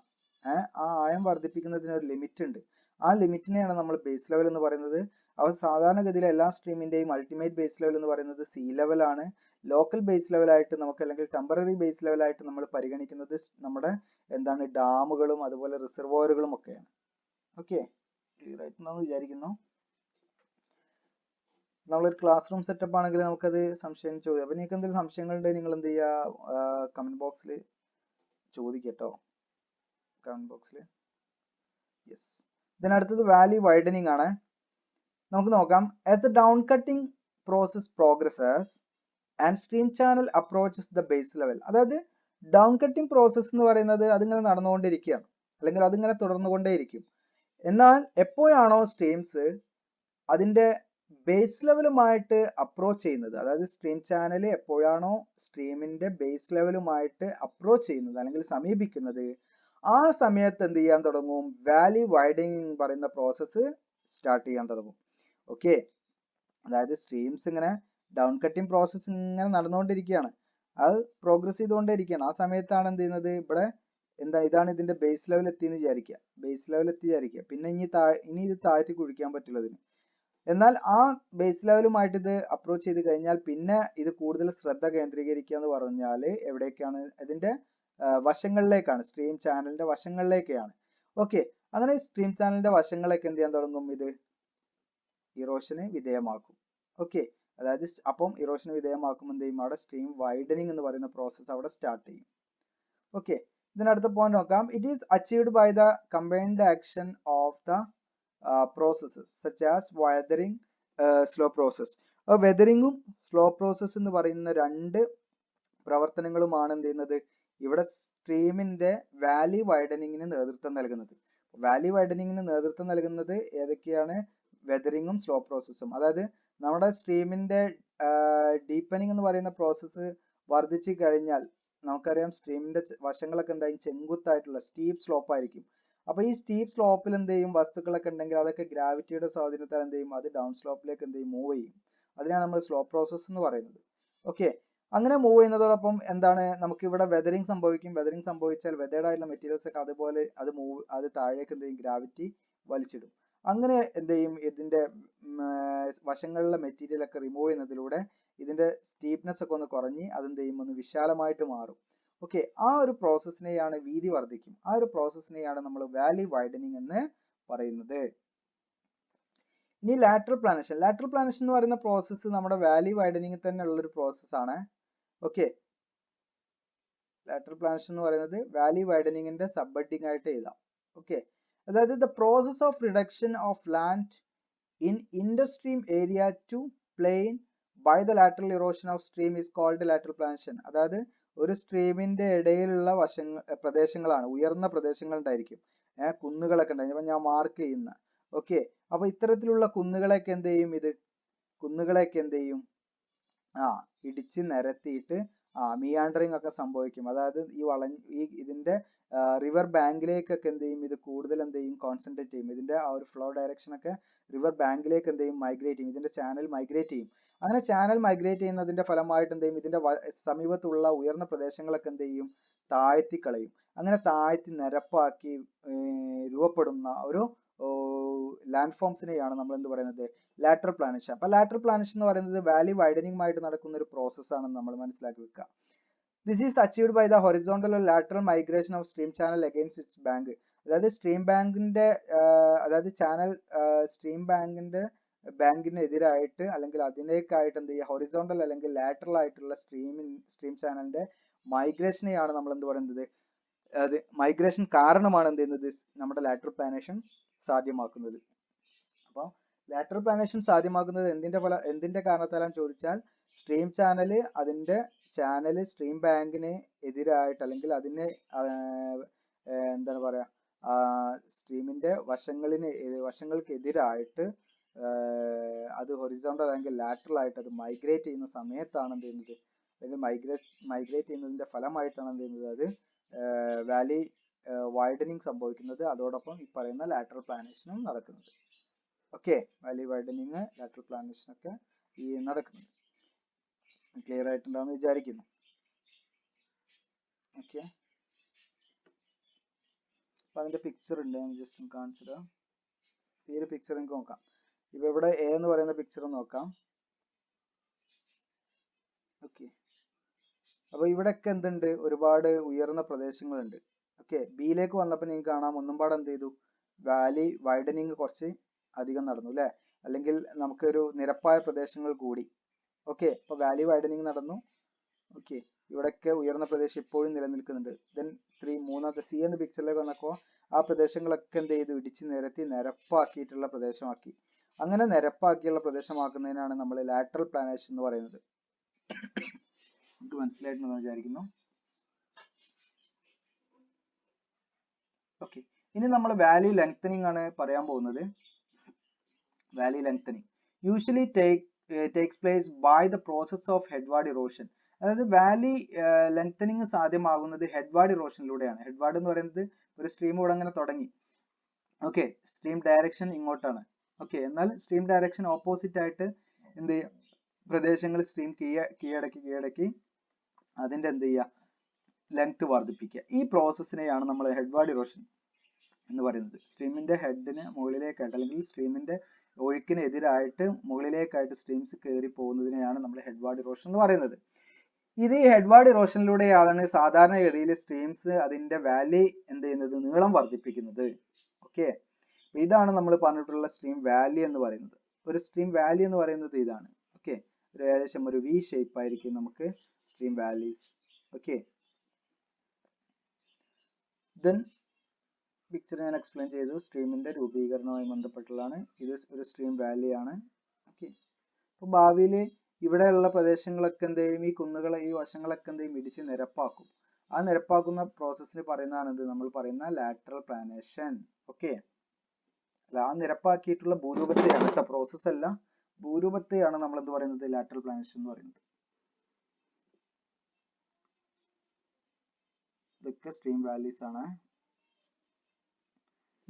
ആ ആഴം വർദ്ധിപ്പിക്കുന്നതിന് ഒരു ലിമിറ്റ് ഉണ്ട്. ആ ലിമിറ്റിനെയാണ് നമ്മൾ ബേസ് ലെവൽ എന്ന് പറയുന്നത്. അപ്പോൾ സാധാരണഗതിയിൽ എല്ലാ സ്ട്രീമിന്റെയും അൾട്ടിമേറ്റ് ബേസ് ലെവൽ എന്ന് പറയുന്നത് സീ ലെവൽ ആണ്. ലോക്കൽ ബേസ് ലെവലായിട്ട് നമുക്ക്, അല്ലെങ്കിൽ ടെമ്പററി ബേസ് ലെവലായിട്ട് നമ്മൾ പരിഗണിക്കുന്നത് നമ്മുടെ എന്താണ് ഡാമുകളും അതുപോലെ റിസർവോയറുകളും ഒക്കെയാണ്. ഓക്കെ, ക്ലിയർ ആയിട്ടുണ്ടെന്ന് വിചാരിക്കുന്നു. നമ്മളൊരു ക്ലാസ് റൂം സെറ്റപ്പ് ആണെങ്കിൽ നമുക്കത് സംശയം ചോദിക്കാം. അപ്പൊ നിങ്ങൾക്ക് എന്തെങ്കിലും സംശയങ്ങളുണ്ടെങ്കിൽ നിങ്ങൾ എന്ത് ചെയ്യുക, കമന്റ് ബോക്സിൽ ചോദിക്കട്ടോ, കമന്റ് ബോക്സിൽ. യെസ്, ഇതിനടുത്തത് വാലി വൈഡനിങ് ആണ്. നമുക്ക് നോക്കാം. As the Dawn cutting process progresses and stream channel approaches the base level. അതായത് ഡൗൺ കട്ടിംഗ് പ്രോസസ് എന്ന് പറയുന്നത് അതിങ്ങനെ നടന്നുകൊണ്ടിരിക്കുകയാണ്, അല്ലെങ്കിൽ അതിങ്ങനെ തുടർന്നുകൊണ്ടേയിരിക്കും. എന്നാൽ എപ്പോഴാണോ സ്ട്രീംസ് അതിന്റെ ബേസ് ലെവലുമായിട്ട് അപ്രോച്ച് ചെയ്യുന്നത്, അതായത് സ്ട്രീം ചാനൽ എപ്പോഴാണോ സ്ട്രീമിന്റെ ബേസ് ലെവലുമായിട്ട് അപ്രോച്ച് ചെയ്യുന്നത് അല്ലെങ്കിൽ സമീപിക്കുന്നത്, ആ സമയത്ത് എന്ത് ചെയ്യാൻ തുടങ്ങും, വാലി വൈഡനിങ് എന്ന് പറയുന്ന പ്രോസസ്സ് സ്റ്റാർട്ട് ചെയ്യാൻ തുടങ്ങും. ഓക്കെ, അതായത് സ്ട്രീംസ് ഇങ്ങനെ ഡൗൺ കട്ടിംഗ് പ്രോസസ്സ് ഇങ്ങനെ നടന്നുകൊണ്ടിരിക്കുകയാണ്, അത് പ്രോഗ്രസ് ചെയ്തുകൊണ്ടേയിരിക്കുകയാണ്. ആ സമയത്താണ് എന്ത് ചെയ്യുന്നത്, ഇവിടെ ഇതാണ് ഇതിന്റെ ബേസ് ലെവൽ എത്തിയെന്ന് വിചാരിക്കുക. പിന്നെ ഇനി ഇത് താഴ്ത്തി കുഴിക്കാൻ പറ്റില്ല ഇതിന്. എന്നാൽ ആ ബേസ് ലെവലുമായിട്ട് ഇത് അപ്രോച്ച് ചെയ്ത് കഴിഞ്ഞാൽ പിന്നെ ഇത് കൂടുതൽ ശ്രദ്ധ കേന്ദ്രീകരിക്കുക എന്ന് പറഞ്ഞാൽ എവിടേക്കാണ്, ഇതിന്റെ വശങ്ങളിലേക്കാണ്, സ്ട്രീം ചാനലിന്റെ വശങ്ങളിലേക്കാണ്. ഓക്കെ, അങ്ങനെ സ്ട്രീം ചാനലിന്റെ വശങ്ങളൊക്കെ എന്ത് ചെയ്യാൻ തുടങ്ങും, ഇത് ഇറോഷന് വിധേയമാക്കും. ഓക്കെ, അതായത് അപ്പം ഇറോഷന് വിധേയമാക്കുമ്പോൾ എന്ത് ചെയ്യും, അവിടെ സ്ട്രീം വൈഡനിങ് എന്ന് പറയുന്ന പ്രോസസ്സ് അവിടെ സ്റ്റാർട്ട് ചെയ്യും. ഓക്കെ, ഇതിനടുത്ത പോയിന്റ് നോക്കാം. It is achieved by the combined action of the processes such as weathering, slow process. അപ്പോൾ വെതറിങ്ങും സ്ലോ പ്രോസസ് എന്ന് പറയുന്ന രണ്ട് പ്രവർത്തനങ്ങളുമാണ് എന്ത് ചെയ്യുന്നത്, ഇവിടെ സ്ട്രീമിന്റെ വാലി വൈഡനിങ്ങിന് നേതൃത്വം നൽകുന്നത്. വാലി വൈഡനിങ്ങിന് നേതൃത്വം നൽകുന്നത് ഏതൊക്കെയാണ്? വെതറിങ്ങും സ്ലോ പ്രോസസ്സും. അതായത് നമ്മുടെ സ്ട്രീമിന്റെ ഡീപ്പനിങ് എന്ന് പറയുന്ന പ്രോസസ്സ് വർദ്ധിച്ചു കഴിഞ്ഞാൽ നമുക്കറിയാം സ്ട്രീമിന്റെ വശങ്ങളൊക്കെ എന്തായാലും ചെങ്കുത്തായിട്ടുള്ള സ്റ്റീപ്പ് സ്ലോപ്പ് ആയിരിക്കും. അപ്പൊ ഈ സ്റ്റീപ്പ് സ്ലോപ്പിൽ എന്ത് ചെയ്യും, വസ്തുക്കളൊക്കെ ഉണ്ടെങ്കിൽ അതൊക്കെ ഗ്രാവിറ്റിയുടെ സ്വാധീനത്താൽ എന്ത് ചെയ്യും, അത് ഡൗൺ സ്ലോപ്പിലേക്ക് എന്ത് ചെയ്യും, മൂവ് ചെയ്യും. അതിനാണ് നമ്മൾ സ്ലോ പ്രോസസ് എന്ന് പറയുന്നത്. ഓക്കെ, അങ്ങനെ മൂവ് ചെയ്യുന്നതോടൊപ്പം എന്താണ്, നമുക്ക് ഇവിടെ വെതറിങ് സംഭവിക്കും. വെതറിങ് സംഭവിച്ചാൽ വെതേർഡ് ആയിട്ടുള്ള മെറ്റീരിയൽസ് ഒക്കെ അതുപോലെ അത് താഴേക്ക് എന്ത് ചെയ്യും, ഗ്രാവിറ്റി വലിച്ചിടും. അങ്ങനെ എന്ത് ചെയ്യും, ഇതിന്റെ വശങ്ങളിലെ മെറ്റീരിയൽ ഒക്കെ റിമൂവ് ചെയ്യുന്നതിലൂടെ ഇതിന്റെ സ്റ്റീപ്നെസ് ഒക്കെ ഒന്ന് കുറഞ്ഞ് അതെന്ത് ചെയ്യും, ഒന്ന് വിശാലമായിട്ട് മാറും. ഓക്കെ, ആ ഒരു പ്രോസസ്സിനെയാണ് വീതി വർദ്ധിക്കും. ആ ഒരു പ്രോസസ്സിനെയാണ് നമ്മൾ വാലി വൈഡനിങ് എന്ന് പറയുന്നത്. ഇനി ലാറ്ററൽ പ്ലാനേഷൻ. ലാറ്ററൽ പ്ലാനേഷൻ എന്ന് പറയുന്ന പ്രോസസ്സ് നമ്മുടെ വാലി വൈഡനിങ് തന്നെ ഉള്ള ഒരു പ്രോസസ്സാണ്. ഓക്കെ, ലാറ്ററൽ പ്ലാനേഷൻ എന്ന് പറയുന്നത് വാലി വൈഡനിങ്ങിന്റെ സബ് ഹെഡിങ് ആയിട്ട് എഴുതാം. ഓക്കെ, അതായത് the process of reduction of land in interstream area to plain by the lateral erosion of stream is called lateral planation. അതായത് ഒരു സ്ട്രീമിന്റെ ഇടയിലുള്ള പ്രദേശങ്ങളാണ്, ഉയർന്ന പ്രദേശങ്ങൾ ഉണ്ടായിരിക്കും, കുന്നുകളൊക്കെ ഉണ്ടായിരിക്കും. അപ്പൊ ഞാൻ മാർക്ക് ചെയ്യുന്ന, ഓക്കെ, അപ്പൊ ഇത്തരത്തിലുള്ള കുന്നുകളെയൊക്കെ എന്ത് ചെയ്യും, കുന്നുകളെയൊക്കെ എന്ത് ചെയ്യും, ഇടിച്ച് നിരത്തിയിട്ട് മിയാൻഡറിങ് ഒക്കെ സംഭവിക്കും. അതായത് ഇതിന്റെ റിവർ ബാങ്കിലേക്കൊക്കെ എന്ത് ചെയ്യും, ഇത് കൂടുതൽ എന്ത് ചെയ്യും, കോൺസെൻട്രേറ്റ് ചെയ്യും. ഇതിന്റെ ആ ഒരു ഫ്ലോ ഡയറക്ഷൻ ഒക്കെ റിവർ ബാങ്കിലേക്ക് എന്ത് ചെയ്യും, മൈഗ്രേറ്റ് ചെയ്യും. ഇതിന്റെ ചാനൽ മൈഗ്രേറ്റ് ചെയ്യും. അങ്ങനെ ചാനൽ മൈഗ്രേറ്റ് ചെയ്യുന്നതിന്റെ ഫലമായിട്ട് എന്ത് ചെയ്യും, ഇതിന്റെ സമീപത്തുള്ള ഉയർന്ന പ്രദേശങ്ങളൊക്കെ എന്ത് ചെയ്യും, താഴ്ത്തി കളയും. അങ്ങനെ താഴ്ത്തി നിരപ്പാക്കി രൂപപ്പെടുന്ന ഒരു ലാൻഡ് ഫോംസിനെയാണ് നമ്മൾ എന്ത് പറയുന്നത്, ലാറ്ററൽ പ്ലാനേഷൻ. അപ്പൊ ലാറ്ററൽ പ്ലാനേഷൻ എന്ന് പറയുന്നത് വാലി വൈഡനിങ്ങുമായിട്ട് നടക്കുന്ന ഒരു പ്രോസസ് ആണെന്ന് നമ്മൾ മനസ്സിലാക്കി വെക്കുക. This is achieved by the horizontal lateral migration of stream channel against its bank. അതായത് സ്ട്രീം ബാങ്കിന്റെ അതായത് ചാനൽ സ്ട്രീം ബാങ്കിന് എതിരായിട്ട് അല്ലെങ്കിൽ അതിനേക്കായിട്ട് എന്ത് ചെയ്യുക, ഹൊറിസോണ്ടൽ അല്ലെങ്കിൽ ലാറ്ററൽ ആയിട്ടുള്ള സ്ട്രീം ചാനലിന്റെ മൈഗ്രേഷനെയാണ് നമ്മൾ എന്ത് പറയുന്നത്, അത് മൈഗ്രേഷൻ കാരണമാണ് എന്ത് ചെയ്യുന്നത്, നമ്മുടെ ലാറ്ററൽ പ്ലാനേഷൻ സാധ്യമാക്കുന്നത്. അപ്പോൾ ലാറ്ററൽ പ്ലാനേഷൻ സാധ്യമാക്കുന്നത് എന്തിന്റെ കാരണത്താലാണ് ചോദിച്ചാൽ, സ്ട്രീം ചാനല് അതിന്റെ സ്ട്രീം ബാങ്കിന് എതിരായിട്ട് അല്ലെങ്കിൽ അതിനെ എന്താണ് പറയാ, സ്ട്രീമിന്റെ വശങ്ങൾക്ക് എതിരായിട്ട് അത് ഹൊറിസോണ്ടൽ അല്ലെങ്കിൽ ലാറ്ററൽ ആയിട്ട് അത് മൈഗ്രേറ്റ് ചെയ്യുന്ന സമയത്താണ് എന്ത് ചെയ്യുന്നത്, അല്ലെങ്കിൽ മൈഗ്രേറ്റ് ചെയ്യുന്നതിന്റെ ഫലമായിട്ടാണ് എന്ത് ചെയ്യുന്നത്, അത് വാലി വൈഡനിങ് സംഭവിക്കുന്നത്. അതോടൊപ്പം ഈ പറയുന്ന ലാറ്ററൽ പ്ലാനേഷനും നടക്കുന്നത്. ഓക്കെ, വാലി വൈഡനിങ്, ലാറ്ററൽ പ്ലാനേഷൻ ഒക്കെ ഈ നടക്കുന്നത്. ക്ലിയർ ആയിട്ടുണ്ടാവുമെന്ന് വിചാരിക്കുന്നു. ഓക്കെ, അപ്പൊ അതിന്റെ പിക്ചർ ഉണ്ട്, ഞാൻ ജസ്റ്റ് ഒന്ന് കാണിച്ചിടാം. ഈ ഒരു പിക്ചർ എനിക്ക് നോക്കാം. ഇപ്പൊ ഇവിടെ എ എന്ന് പറയുന്ന പിക്ചർ നോക്കാം. ഓക്കെ, അപ്പൊ ഇവിടെയൊക്കെ എന്തുണ്ട്, ഒരുപാട് ഉയർന്ന പ്രദേശങ്ങളുണ്ട്. ഓക്കെ, ബിയിലേക്ക് വന്നപ്പോൾ നിങ്ങൾക്ക് കാണാം ഒന്നും പാടെ എന്ത് ചെയ്തു, വാലി വൈഡനിങ് കുറച്ച് അധികം നടന്നു അല്ലെ, അല്ലെങ്കിൽ നമുക്കൊരു നിരപ്പായ പ്രദേശങ്ങൾ കൂടി. ഓക്കെ, അപ്പൊ വാലി വൈഡനിങ് നടന്നു. ഓക്കെ, ഇവിടെയൊക്കെ ഉയർന്ന പ്രദേശം ഇപ്പോഴും നിലനിൽക്കുന്നുണ്ട്. ദെൻ മൂന്നാമത്തെ സി എന്ന പിക്ചറിലേക്ക് വന്നപ്പോൾ ആ പ്രദേശങ്ങളൊക്കെ എന്ത് ചെയ്തു, ഇടിച്ച് നിരത്തി നിരപ്പാക്കിയിട്ടുള്ള പ്രദേശമാക്കി. അങ്ങനെ നിരപ്പാക്കിയുള്ള പ്രദേശമാക്കുന്നതിനാണ് നമ്മൾ ലാറ്ററൽ പ്ലാനേഷൻ എന്ന് പറയുന്നത്. നമുക്ക് മനസ്സിലായിട്ടുണ്ടെന്ന് വിചാരിക്കുന്നു. ഓക്കെ, ഇനി നമ്മൾ വാലി ലെങ്തനിങ് ആണ് പറയാൻ പോകുന്നത്. Valley lengthening usually takes place by the process of headward erosion. അതായത് വാലി ലെങ്തനിങ് സാധ്യമാകുന്നത് ഹെഡ്വാർഡ് ഇറോഷനിലൂടെയാണ്. ഹെഡ്വാർഡ് എന്ന് പറയുന്നത് ഒരു സ്ട്രീം ഇവിടെ അങ്ങനെ തുടങ്ങി. ഓക്കെ, സ്ട്രീം ഡയറക്ഷൻ ഇങ്ങോട്ടാണ്. ഓക്കെ, എന്നാൽ സ്ട്രീം ഡയറക്ഷൻ ഓപ്പോസിറ്റ് ആയിട്ട് എന്ത് ചെയ്യുക, പ്രദേശങ്ങൾ സ്ട്രീം കീഴടക്കി അതിന്റെ എന്ത് ചെയ്യുക, ലെങ്ത് വർദ്ധിപ്പിക്കുക. ഈ പ്രോസസ്സിനെയാണ് നമ്മൾ ഹെഡ്വാർഡ് ഇറോഷൻ എന്ന് പറയുന്നത്. സ്ട്രീമിന്റെ ഹെഡിന് മുകളിലേക്കായിട്ട് അല്ലെങ്കിൽ സ്ട്രീമിന്റെ ഒഴുക്കിന് എതിരായിട്ട് മുകളിലേക്കായിട്ട് സ്ട്രീംസ് കയറി പോകുന്നതിനെയാണ് നമ്മൾ ഹെഡ്വാർഡ് ഇറോഷൻ എന്ന് പറയുന്നത്. ഇത് ഈ ഹെഡ്വാർഡ് ഇറോഷനിലൂടെയാണ് സാധാരണഗതിയിൽ സ്ട്രീംസ് അതിന്റെ വാലി എന്ത് ചെയ്യുന്നത്, നീളം വർദ്ധിപ്പിക്കുന്നത്. ഓക്കെ, ഇതാണ് നമ്മൾ പറഞ്ഞിട്ടുള്ള സ്ട്രീം വാലി എന്ന് പറയുന്നത്. ഒരു സ്ട്രീം വാലി എന്ന് പറയുന്നത് ഇതാണ്. ഓക്കെ, ഒരു ഏകദേശം ഒരു വി ഷേപ്പ് ആയിരിക്കും നമുക്ക് stream valleys. Okay, then picture ഞാൻ എക്സ്പ്ലെയിൻ ചെയ്തു, സ്ട്രീമിന്റെ രൂപീകരണവുമായി ബന്ധപ്പെട്ടുള്ളതാണ്. ഇത് ഒരു സ്ട്രീം വാലി ആണ്. ഓക്കെ, അപ്പോൾ ഭാവിയിൽ ഇവിടെയുള്ള പ്രദേശങ്ങളൊക്കെ എന്ത് ചെയ്യും, ഈ കുന്നുകളെ ഈ വശങ്ങളൊക്കെ എന്ത് ചെയ്യും, ഇടിച്ച് നിരപ്പാക്കും. ആ നിരപ്പാക്കുന്ന പ്രോസസ്സിന് പറയുന്നതാണ് ഇത് നമ്മൾ പറയുന്ന ലാറ്ററൽ പ്ലാനേഷൻ. ഓക്കെ, അല്ല ആ നിരപ്പാക്കിയിട്ടുള്ള ഭൂരൂപത്തെയാണ് കേട്ടോ, പ്രോസസ് അല്ല, ഭൂരൂപത്തെയാണ് നമ്മൾ എന്ത് പറയുന്നത് ലാറ്ററൽ പ്ലാനേഷൻ എന്ന് പറയുന്നത്. ഇതൊക്കെ സ്ട്രീം വാലീസ് ആണ്.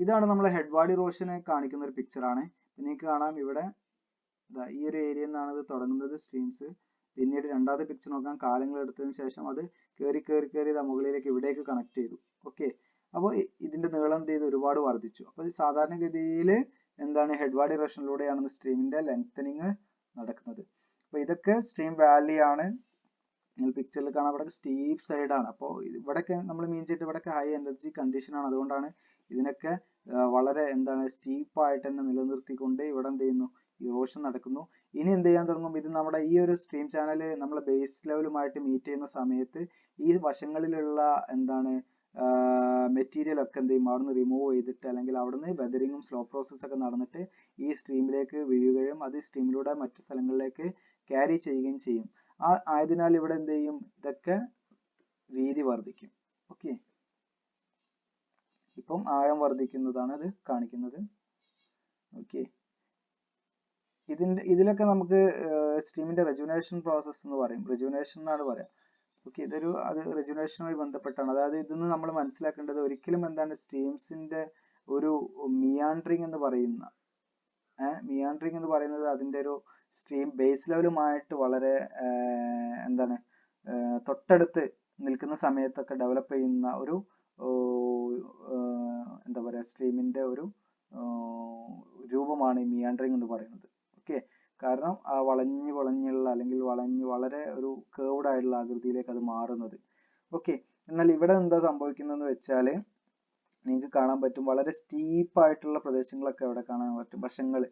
ഇതാണ് നമ്മൾ ഹെഡ്വാർഡ് ഇറോഷനെ കാണിക്കുന്ന ഒരു പിക്ചറാണ്. നിങ്ങൾക്ക് കാണാം ഇവിടെ ഈ ഒരു ഏരിയ നിന്നാണ് ഇത് തുടങ്ങുന്നത് സ്ട്രീംസ്. പിന്നീട് രണ്ടാമത്തെ പിക്ചർ നോക്കാം, കാലങ്ങൾ എടുത്തതിന് ശേഷം അത് കയറി കയറി കയറി മുകളിലേക്ക് ഇവിടേക്ക് കണക്ട് ചെയ്തു. ഓക്കെ, അപ്പോൾ ഇതിന്റെ നീളം എന്ത് ചെയ്തു, ഒരുപാട് വർദ്ധിച്ചു. അപ്പോൾ സാധാരണഗതിയിൽ എന്താണ് ഹെഡ്വാർഡ് ഇറോഷനിലൂടെയാണ് സ്ട്രീമിന്റെ ലെങ്തനിങ് നടക്കുന്നത്. അപ്പോൾ ഇതൊക്കെ സ്ട്രീം വാലി ആണ്. നിങ്ങൾ പിക്ചറിൽ കാണാം ഇവിടെ സ്റ്റീപ്പ് സൈഡ് ആണ്. അപ്പോൾ ഇവിടെയൊക്കെ നമ്മൾ മീൻ ചെയ്തിട്ട് ഇവിടെയൊക്കെ ഹൈ എനർജി കണ്ടീഷൻ ആണ്. അതുകൊണ്ടാണ് ഇതിനൊക്കെ വളരെ എന്താണ് സ്റ്റീപ്പായിട്ട് തന്നെ നിലനിർത്തിക്കൊണ്ട് ഇവിടെ എന്ത് ചെയ്യുന്നു, ഇറോഷൻ നടക്കുന്നു. ഇനി എന്ത് ചെയ്യാൻ തുടങ്ങും, ഇത് നമ്മുടെ ഈ ഒരു സ്ട്രീം ചാനൽ നമ്മൾ ബേസ് ലെവലുമായിട്ട് മീറ്റ് ചെയ്യുന്ന സമയത്ത് ഈ വശങ്ങളിലുള്ള എന്താണ് മെറ്റീരിയൽ ഒക്കെ എന്ത് ചെയ്യും, അവിടുന്ന് റിമൂവ് ചെയ്തിട്ട് അല്ലെങ്കിൽ അവിടുന്ന് വെതറിങ്ങും സ്ലോ പ്രോസസ് ഒക്കെ നടന്നിട്ട് ഈ സ്ട്രീമിലേക്ക് വീഴുകയും അത് സ്ട്രീമിലൂടെ മറ്റു സ്ഥലങ്ങളിലേക്ക് ക്യാരി ചെയ്യുകയും ചെയ്യും. ആയതിനാൽ ഇവിടെ എന്ത് ചെയ്യും, ഇതൊക്കെ വീതി വർദ്ധിക്കും. ഓക്കെ, ഇപ്പം ആഴം വർദ്ധിക്കുന്നതാണ് ഇത് കാണിക്കുന്നത്. ഓക്കെ, ഇതിലൊക്കെ നമുക്ക് സ്ട്രീമിന്റെ റെജുനേഷൻ പ്രോസസ് എന്ന് പറയും, റെജുനേഷൻ എന്നാണ് പറയാം. ഓക്കെ, അത് റെജുനേഷനുമായി ബന്ധപ്പെട്ടാണ്. അതായത് ഇതിന്ന് നമ്മൾ മനസ്സിലാക്കേണ്ടത് ഒരിക്കലും എന്താണ് സ്ട്രീംസിന്റെ ഒരു മിയാൻഡറിങ് എന്ന് പറയുന്നത് അതിന്റെ ഒരു സ്ട്രീം ബേസ് ലെവലുമായിട്ട് വളരെ എന്താണ് തൊട്ടടുത്ത് നിൽക്കുന്ന സമയത്തൊക്കെ ഡെവലപ്പ് ചെയ്യുന്ന ഒരു എന്താ പറയുക സ്ട്രീമിന്റെ ഒരു രൂപമാണ് ഈ മിയാൻഡറിങ് എന്ന് പറയുന്നത്. ഓക്കെ, കാരണം ആ വളഞ്ഞുള്ള അല്ലെങ്കിൽ വളരെ ഒരു കേർവ്ഡ് ആയിട്ടുള്ള ആകൃതിയിലേക്ക് അത് മാറുന്നത്. ഓക്കെ, എന്നാൽ ഇവിടെ എന്താ സംഭവിക്കുന്നതെന്ന് വെച്ചാൽ നിങ്ങൾക്ക് കാണാൻ പറ്റും വളരെ സ്റ്റീപ്പായിട്ടുള്ള പ്രദേശങ്ങളൊക്കെ ഇവിടെ കാണാൻ പറ്റും, വശങ്ങൾ.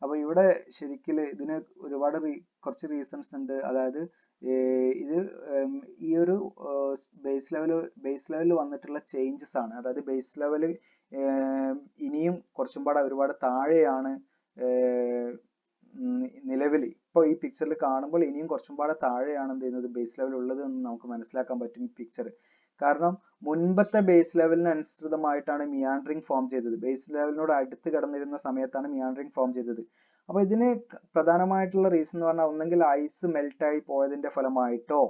അപ്പോൾ ഇവിടെ ശരിക്കും ഇതിന് ഒരുപാട് കുറച്ച് റീസൺസ് ഉണ്ട്. അതായത് ഇത് ഈ ഒരു ബേസ് ലെവൽ വന്നിട്ടുള്ള ചേഞ്ചസ് ആണ്. അതായത് ബേസ് ലെവൽ ഇനിയും കുറച്ചും പാടെ ഒരുപാട് താഴെയാണ് നിലവിൽ. ഇപ്പോൾ ഈ പിക്ചറിൽ കാണുമ്പോൾ ഇനിയും കുറച്ചും പാടെ താഴെയാണ് എന്ത് ചെയ്യുന്നത് ബേസ് ലെവൽ ഉള്ളത് എന്ന് നമുക്ക് മനസ്സിലാക്കാൻ പറ്റും ഈ പിക്ചർ. കാരണം മുൻപത്തെ ബേസ് ലെവലിന് അനുസൃതമായിട്ടാണ് മിയാൻഡറിങ് ഫോം ചെയ്തത്. ബേസ് ലെവലിനോട് അടുത്ത് കിടന്നിരുന്ന സമയത്താണ് മിയാൻഡറിങ് ഫോം ചെയ്തത്. അപ്പോൾ ഇതിന് പ്രധാനമായിട്ടുള്ള റീസൺ എന്ന് പറഞ്ഞാൽ ഒന്നെങ്കിൽ ഐസ് മെൽറ്റായി പോയതിന്റെ ഫലമായിട്ടോ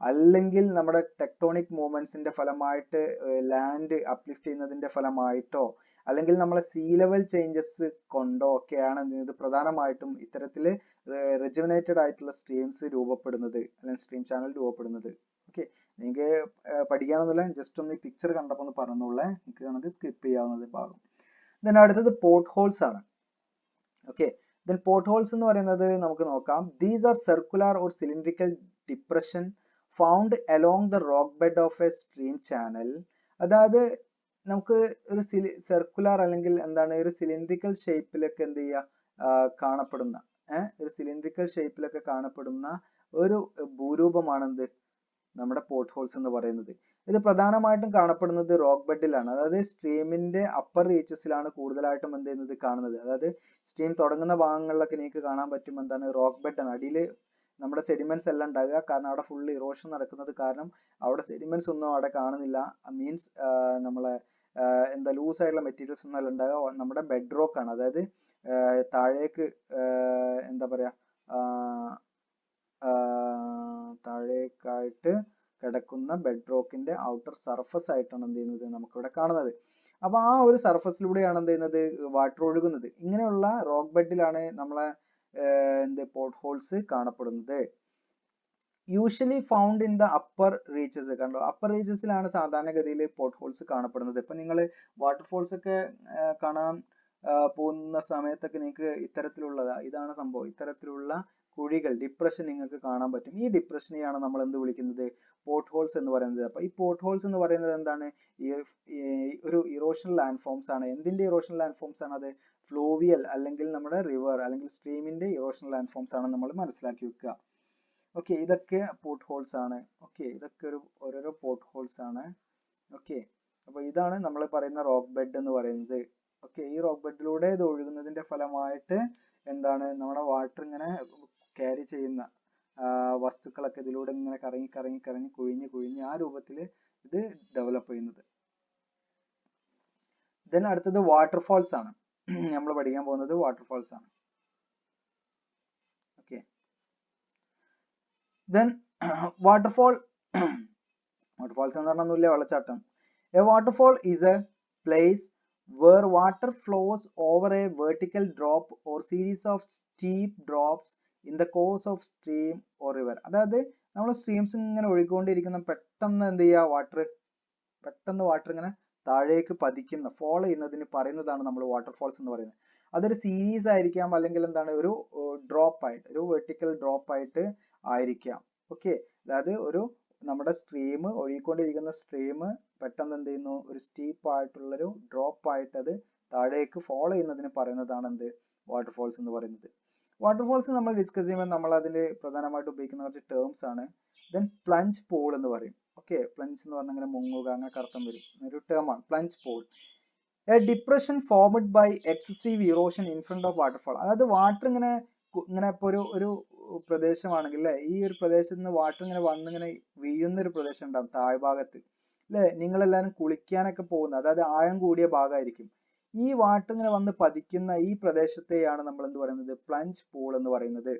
അല്ലെങ്കിൽ നമ്മുടെ ടെക്ടോണിക് മൂവ്മെന്റ്സിന്റെ ഫലമായിട്ട് ലാൻഡ് അപ്ലിഫ്റ്റ് ചെയ്യുന്നതിന്റെ ഫലമായിട്ടോ അല്ലെങ്കിൽ നമ്മളെ സീ ലെവൽ ചേഞ്ചസ് കൊണ്ടോ ഒക്കെയാണ് ഇത് പ്രധാനമായിട്ടും ഇത്തരത്തിൽ റെജുവിനേറ്റഡ് ആയിട്ടുള്ള സ്ട്രീംസ് രൂപപ്പെടുന്നത് അല്ലെങ്കിൽ സ്ട്രീം ചാനൽ രൂപപ്പെടുന്നത്. ഓക്കെ, നിങ്ങൾക്ക് പഠിക്കാനൊന്നുമില്ല, ജസ്റ്റ് ഒന്ന് ഈ പിക്ചർ കണ്ടപ്പോൾ ഒന്ന് പറഞ്ഞോളേ, നിങ്ങൾക്ക് നമുക്ക് സ്കിപ്പ് ചെയ്യാവുന്നത് ഭാഗം. ദെൻ അടുത്തത് പോർട്ട് ഹോൾസ് ആണ്. ഓക്കെ, ദെൻ പോർട്ട് ഹോൾസ് എന്ന് പറയുന്നത് നമുക്ക് നോക്കാം. These are circular or cylindrical depression found along the rock bed of a stream channel. അതായത് നമുക്ക് ഒരു സർക്കുലർ അല്ലെങ്കിൽ എന്താണ് ഒരു സിലിണ്ടറിക്കൽ ഷേപ്പിലൊക്കെ എന്ത് ചെയ്യുക കാണപ്പെടുന്ന ഒരു സിലിണ്ടറിക്കൽ ഷേപ്പിലൊക്കെ കാണപ്പെടുന്ന ഒരു ഭൂരൂപമാണ് എന്ത് നമ്മുടെ പോർട്ട് ഹോൾസ് എന്ന് പറയുന്നത്. ഇത് പ്രധാനമായിട്ടും കാണപ്പെടുന്നത് റോക്ക് ബെഡിലാണ്. അതായത് സ്ട്രീമിന്റെ അപ്പർ റീച്ചസിലാണ് കൂടുതലായിട്ടും എന്ത് ചെയ്യുന്നത് കാണുന്നത്. അതായത് സ്ട്രീം തുടങ്ങുന്ന ഭാഗങ്ങളിലൊക്കെ നിങ്ങൾക്ക് കാണാൻ പറ്റും എന്താണ് റോക്ക് ബെഡ് ആണ്. അടിയിൽ നമ്മുടെ സെഡിമെന്റ്സ് എല്ലാം ഉണ്ടാകുക, കാരണം അവിടെ ഫുൾ ഇറോഷൻ നടക്കുന്നത് കാരണം അവിടെ സെഡിമെന്റ്സ് ഒന്നും അവിടെ കാണുന്നില്ല. മീൻസ് നമ്മളെ എന്താ ലൂസ് ആയിട്ടുള്ള മെറ്റീരിയൽസ് ഒന്നും അല്ല ഉണ്ടാകുക, നമ്മുടെ ബെഡ് റോക്ക് ആണ്. അതായത് താഴേക്ക് എന്താ പറയാ താഴേക്കായിട്ട് കിടക്കുന്ന ബെഡ് റോക്കിന്റെ ഔട്ടർ സർഫസ് ആയിട്ടാണ് എന്ത് ചെയ്യുന്നത് നമുക്കിവിടെ കാണുന്നത്. അപ്പൊ ആ ഒരു സർഫസിലൂടെയാണ് എന്ത് ചെയ്യുന്നത് വാട്ടർ ഒഴുകുന്നത്. ഇങ്ങനെയുള്ള റോക്ക് ബെഡിലാണ് നമ്മളെ പോർട്ട് ഹോൾസ് കാണപ്പെടുന്നത്. Usually found in the upper reaches. കണ്ടോ, അപ്പർ റീച്ചസിലാണ് സാധാരണഗതിയിൽ പോർട്ട് ഹോൾസ് കാണപ്പെടുന്നത്. ഇപ്പൊ നിങ്ങൾ വാട്ടർഫോൾസ് ഒക്കെ കാണാൻ പോകുന്ന സമയത്തൊക്കെ നിങ്ങൾക്ക് ഇതാണ് സംഭവം, ഇത്തരത്തിലുള്ള കുഴികൾ, ഡിപ്രഷൻ നിങ്ങൾക്ക് കാണാൻ പറ്റും. ഈ ഡിപ്രഷനെയാണ് നമ്മൾ എന്ത് വിളിക്കുന്നത് പോർട്ട് ഹോൾസ് എന്ന് പറയുന്നത്. അപ്പൊ ഈ പോർട്ട് ഹോൾസ് എന്ന് പറയുന്നത് എന്താണ്, ഒരു ഇറോഷണൽ ലാൻഡ് ഫോംസ് ആണ്. എന്തിന്റെ ഇറോഷണൽ ലാൻഡ് ഫോംസ് ആണ് അത്? ഫ്ലൂവിയൽ അല്ലെങ്കിൽ നമ്മുടെ റിവർ അല്ലെങ്കിൽ സ്ട്രീമിന്റെ ഇറോഷണൽ ലാൻഡ് ഫോംസ് ആണ് നമ്മൾ മനസ്സിലാക്കി വെക്കുക. ഓക്കെ, ഇതൊക്കെ പോർട്ട് ഹോൾസ് ആണ്. ഓക്കെ, ഇതൊക്കെ ഓരോരോ പോർട്ട് ഹോൾസ് ആണ്. ഓക്കെ, അപ്പോൾ ഇതാണ് നമ്മൾ പറയുന്ന റോക്ക് ബെഡ് എന്ന് പറയുന്നത്. ഓക്കെ, ഈ റോക്ക് ബെഡിലൂടെ ഇത് ഒഴുകുന്നതിന്റെ ഫലമായിട്ട് എന്താണ് നമ്മുടെ വാട്ടർ ഇങ്ങനെ ക്യാരി ചെയ്യുന്ന വസ്തുക്കളൊക്കെ ഇതിലൂടെ ഇങ്ങനെ കറങ്ങി കറങ്ങി കറങ്ങി കുഴിഞ്ഞ് കുഴിഞ്ഞ് ആ രൂപത്തിൽ ഇത് ഡെവലപ്പ് ചെയ്യുന്നത്. ദെൻ അടുത്തത് വാട്ടർഫാൾസ് ആണ്. നമ്മൾ പഠിക്കാൻ പോകുന്നത് വാട്ടർഫാൾസ് ആണ്. ഓക്കെ, ദെൻ വാട്ടർഫാൾ വാട്ടർഫാൾസ് എന്ന് പറഞ്ഞൊന്നുമില്ല, വെള്ളച്ചാട്ടം. A waterfall is A place where water flows over a vertical drop or series of steep drops in the course of stream or river. അതായത് നമ്മൾ സ്ട്രീംസ് ഇങ്ങനെ ഒഴുകിക്കൊണ്ടിരിക്കുന്ന പെട്ടെന്ന് എന്ത് ചെയ്യുക, പെട്ടെന്ന് വാട്ടർ ഇങ്ങനെ താഴേക്ക് പതിക്കുന്ന ഫോളോ ചെയ്യുന്നതിന് പറയുന്നതാണ് നമ്മൾ വാട്ടർഫാൾസ് എന്ന് പറയുന്നത്. അതൊരു സീരീസ് ആയിരിക്കാം, അല്ലെങ്കിൽ എന്താണ് ഒരു ഡ്രോപ്പ് ആയിട്ട്, ഒരു വെർട്ടിക്കൽ ഡ്രോപ്പ് ആയിട്ട് ആയിരിക്കാം. ഓക്കെ, അതായത് ഒരു നമ്മുടെ സ്ട്രീം ഒഴുകിക്കൊണ്ടിരിക്കുന്ന സ്ട്രീം പെട്ടെന്ന് എന്ത് ചെയ്യുന്നു, ഒരു സ്റ്റീപ്പ് ആയിട്ടുള്ളൊരു ഡ്രോപ്പ് ആയിട്ട് അത് താഴേക്ക് ഫോളോ ചെയ്യുന്നതിന് പറയുന്നതാണ് എന്ത്, വാട്ടർഫാൾസ് എന്ന് പറയുന്നത്. വാട്ടർഫാൾസ് നമ്മൾ ഡിസ്കസ് ചെയ്യുമ്പോൾ നമ്മൾ അതിൽ പ്രധാനമായിട്ട് ഉപയോഗിക്കുന്ന കുറച്ച് ടേംസ് ആണ്. ദെൻ പ്ലഞ്ച് പൂൾ എന്ന് പറയും. ഓക്കെ, പ്ലഞ്ച് എന്ന് പറഞ്ഞാൽ ഇങ്ങനെ മുങ്ങുക, അങ്ങനെ അർത്ഥം വരും, ഒരു ടേം ആണ് plunge pool. A depression formed by excessive erosion in front of waterfall. അതായത് വാട്ടർ ഇങ്ങനെ ഇപ്പോൾ ഒരു പ്രദേശമാണെങ്കിൽ അല്ലെ, ഈ ഒരു പ്രദേശത്ത് നിന്ന് വാട്ടർ ഇങ്ങനെ വന്നിങ്ങനെ വീഴുന്ന ഒരു പ്രദേശം ഉണ്ടാവും താഴ്ഭാഗത്ത് അല്ലെ, നിങ്ങളെല്ലാവരും കുളിക്കാനൊക്കെ പോകുന്ന, അതായത് ആഴം കൂടിയ ഭാഗമായിരിക്കും. ഈ വാട്ടർ ഇങ്ങനെ വന്ന് പതിക്കുന്ന ഈ പ്രദേശത്തെയാണ് നമ്മൾ എന്ത് പറയുന്നത്, പ്ലഞ്ച് പൂൾ എന്ന് പറയുന്നത്.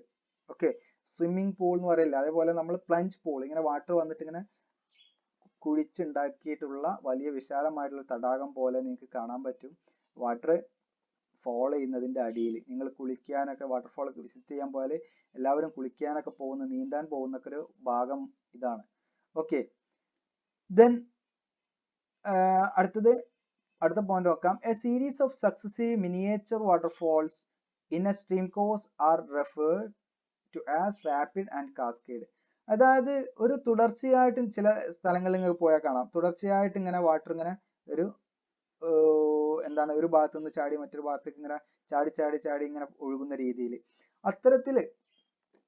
ഓക്കെ, സ്വിമ്മിംഗ് പൂൾ എന്ന് പറയില്ല, അതേപോലെ നമ്മൾ പ്ലഞ്ച് പൂൾ, ഇങ്ങനെ വാട്ടർ വന്നിട്ട് ഇങ്ങനെ കുഴിച്ചുണ്ടാക്കിയിട്ടുള്ള വലിയ വിശാലമായിട്ടുള്ള തടാകം പോലെ നിങ്ങൾക്ക് കാണാൻ പറ്റും. വാട്ടർ ഫോളോ ചെയ്യുന്നതിന്റെ അടിയിൽ നിങ്ങൾ കുളിക്കാനൊക്കെ വാട്ടർഫാൾ വിസിറ്റ് ചെയ്യാൻ പോലെ എല്ലാവരും കുളിക്കാനൊക്കെ പോകുന്ന, നീന്താൻ പോകുന്നൊക്കെ ഒരു ഭാഗം ഇതാണ്. ഓക്കെ, ദെൻ അടുത്ത പോയിന്റ് നോക്കാം. A series of successive miniature waterfalls in a stream course are referred to as rapid and cascade. അതായത് ഒരു തുടർച്ചയായിട്ട് ചില സ്ഥലങ്ങളിൽ നിങ്ങൾ പോയാൽ കാണാം, തുടർച്ചയായിട്ട് ഇങ്ങനെ വാട്ടർ ഇങ്ങനെ ഒരു എന്താണ് ഒരു ഭാഗത്ത് നിന്ന് ചാടി മറ്റൊരു ഭാഗത്തേക്ക് ഇങ്ങനെ ചാടി ചാടി ചാടി ഇങ്ങനെ ഒഴുകുന്ന രീതിയിൽ, അത്തരത്തില്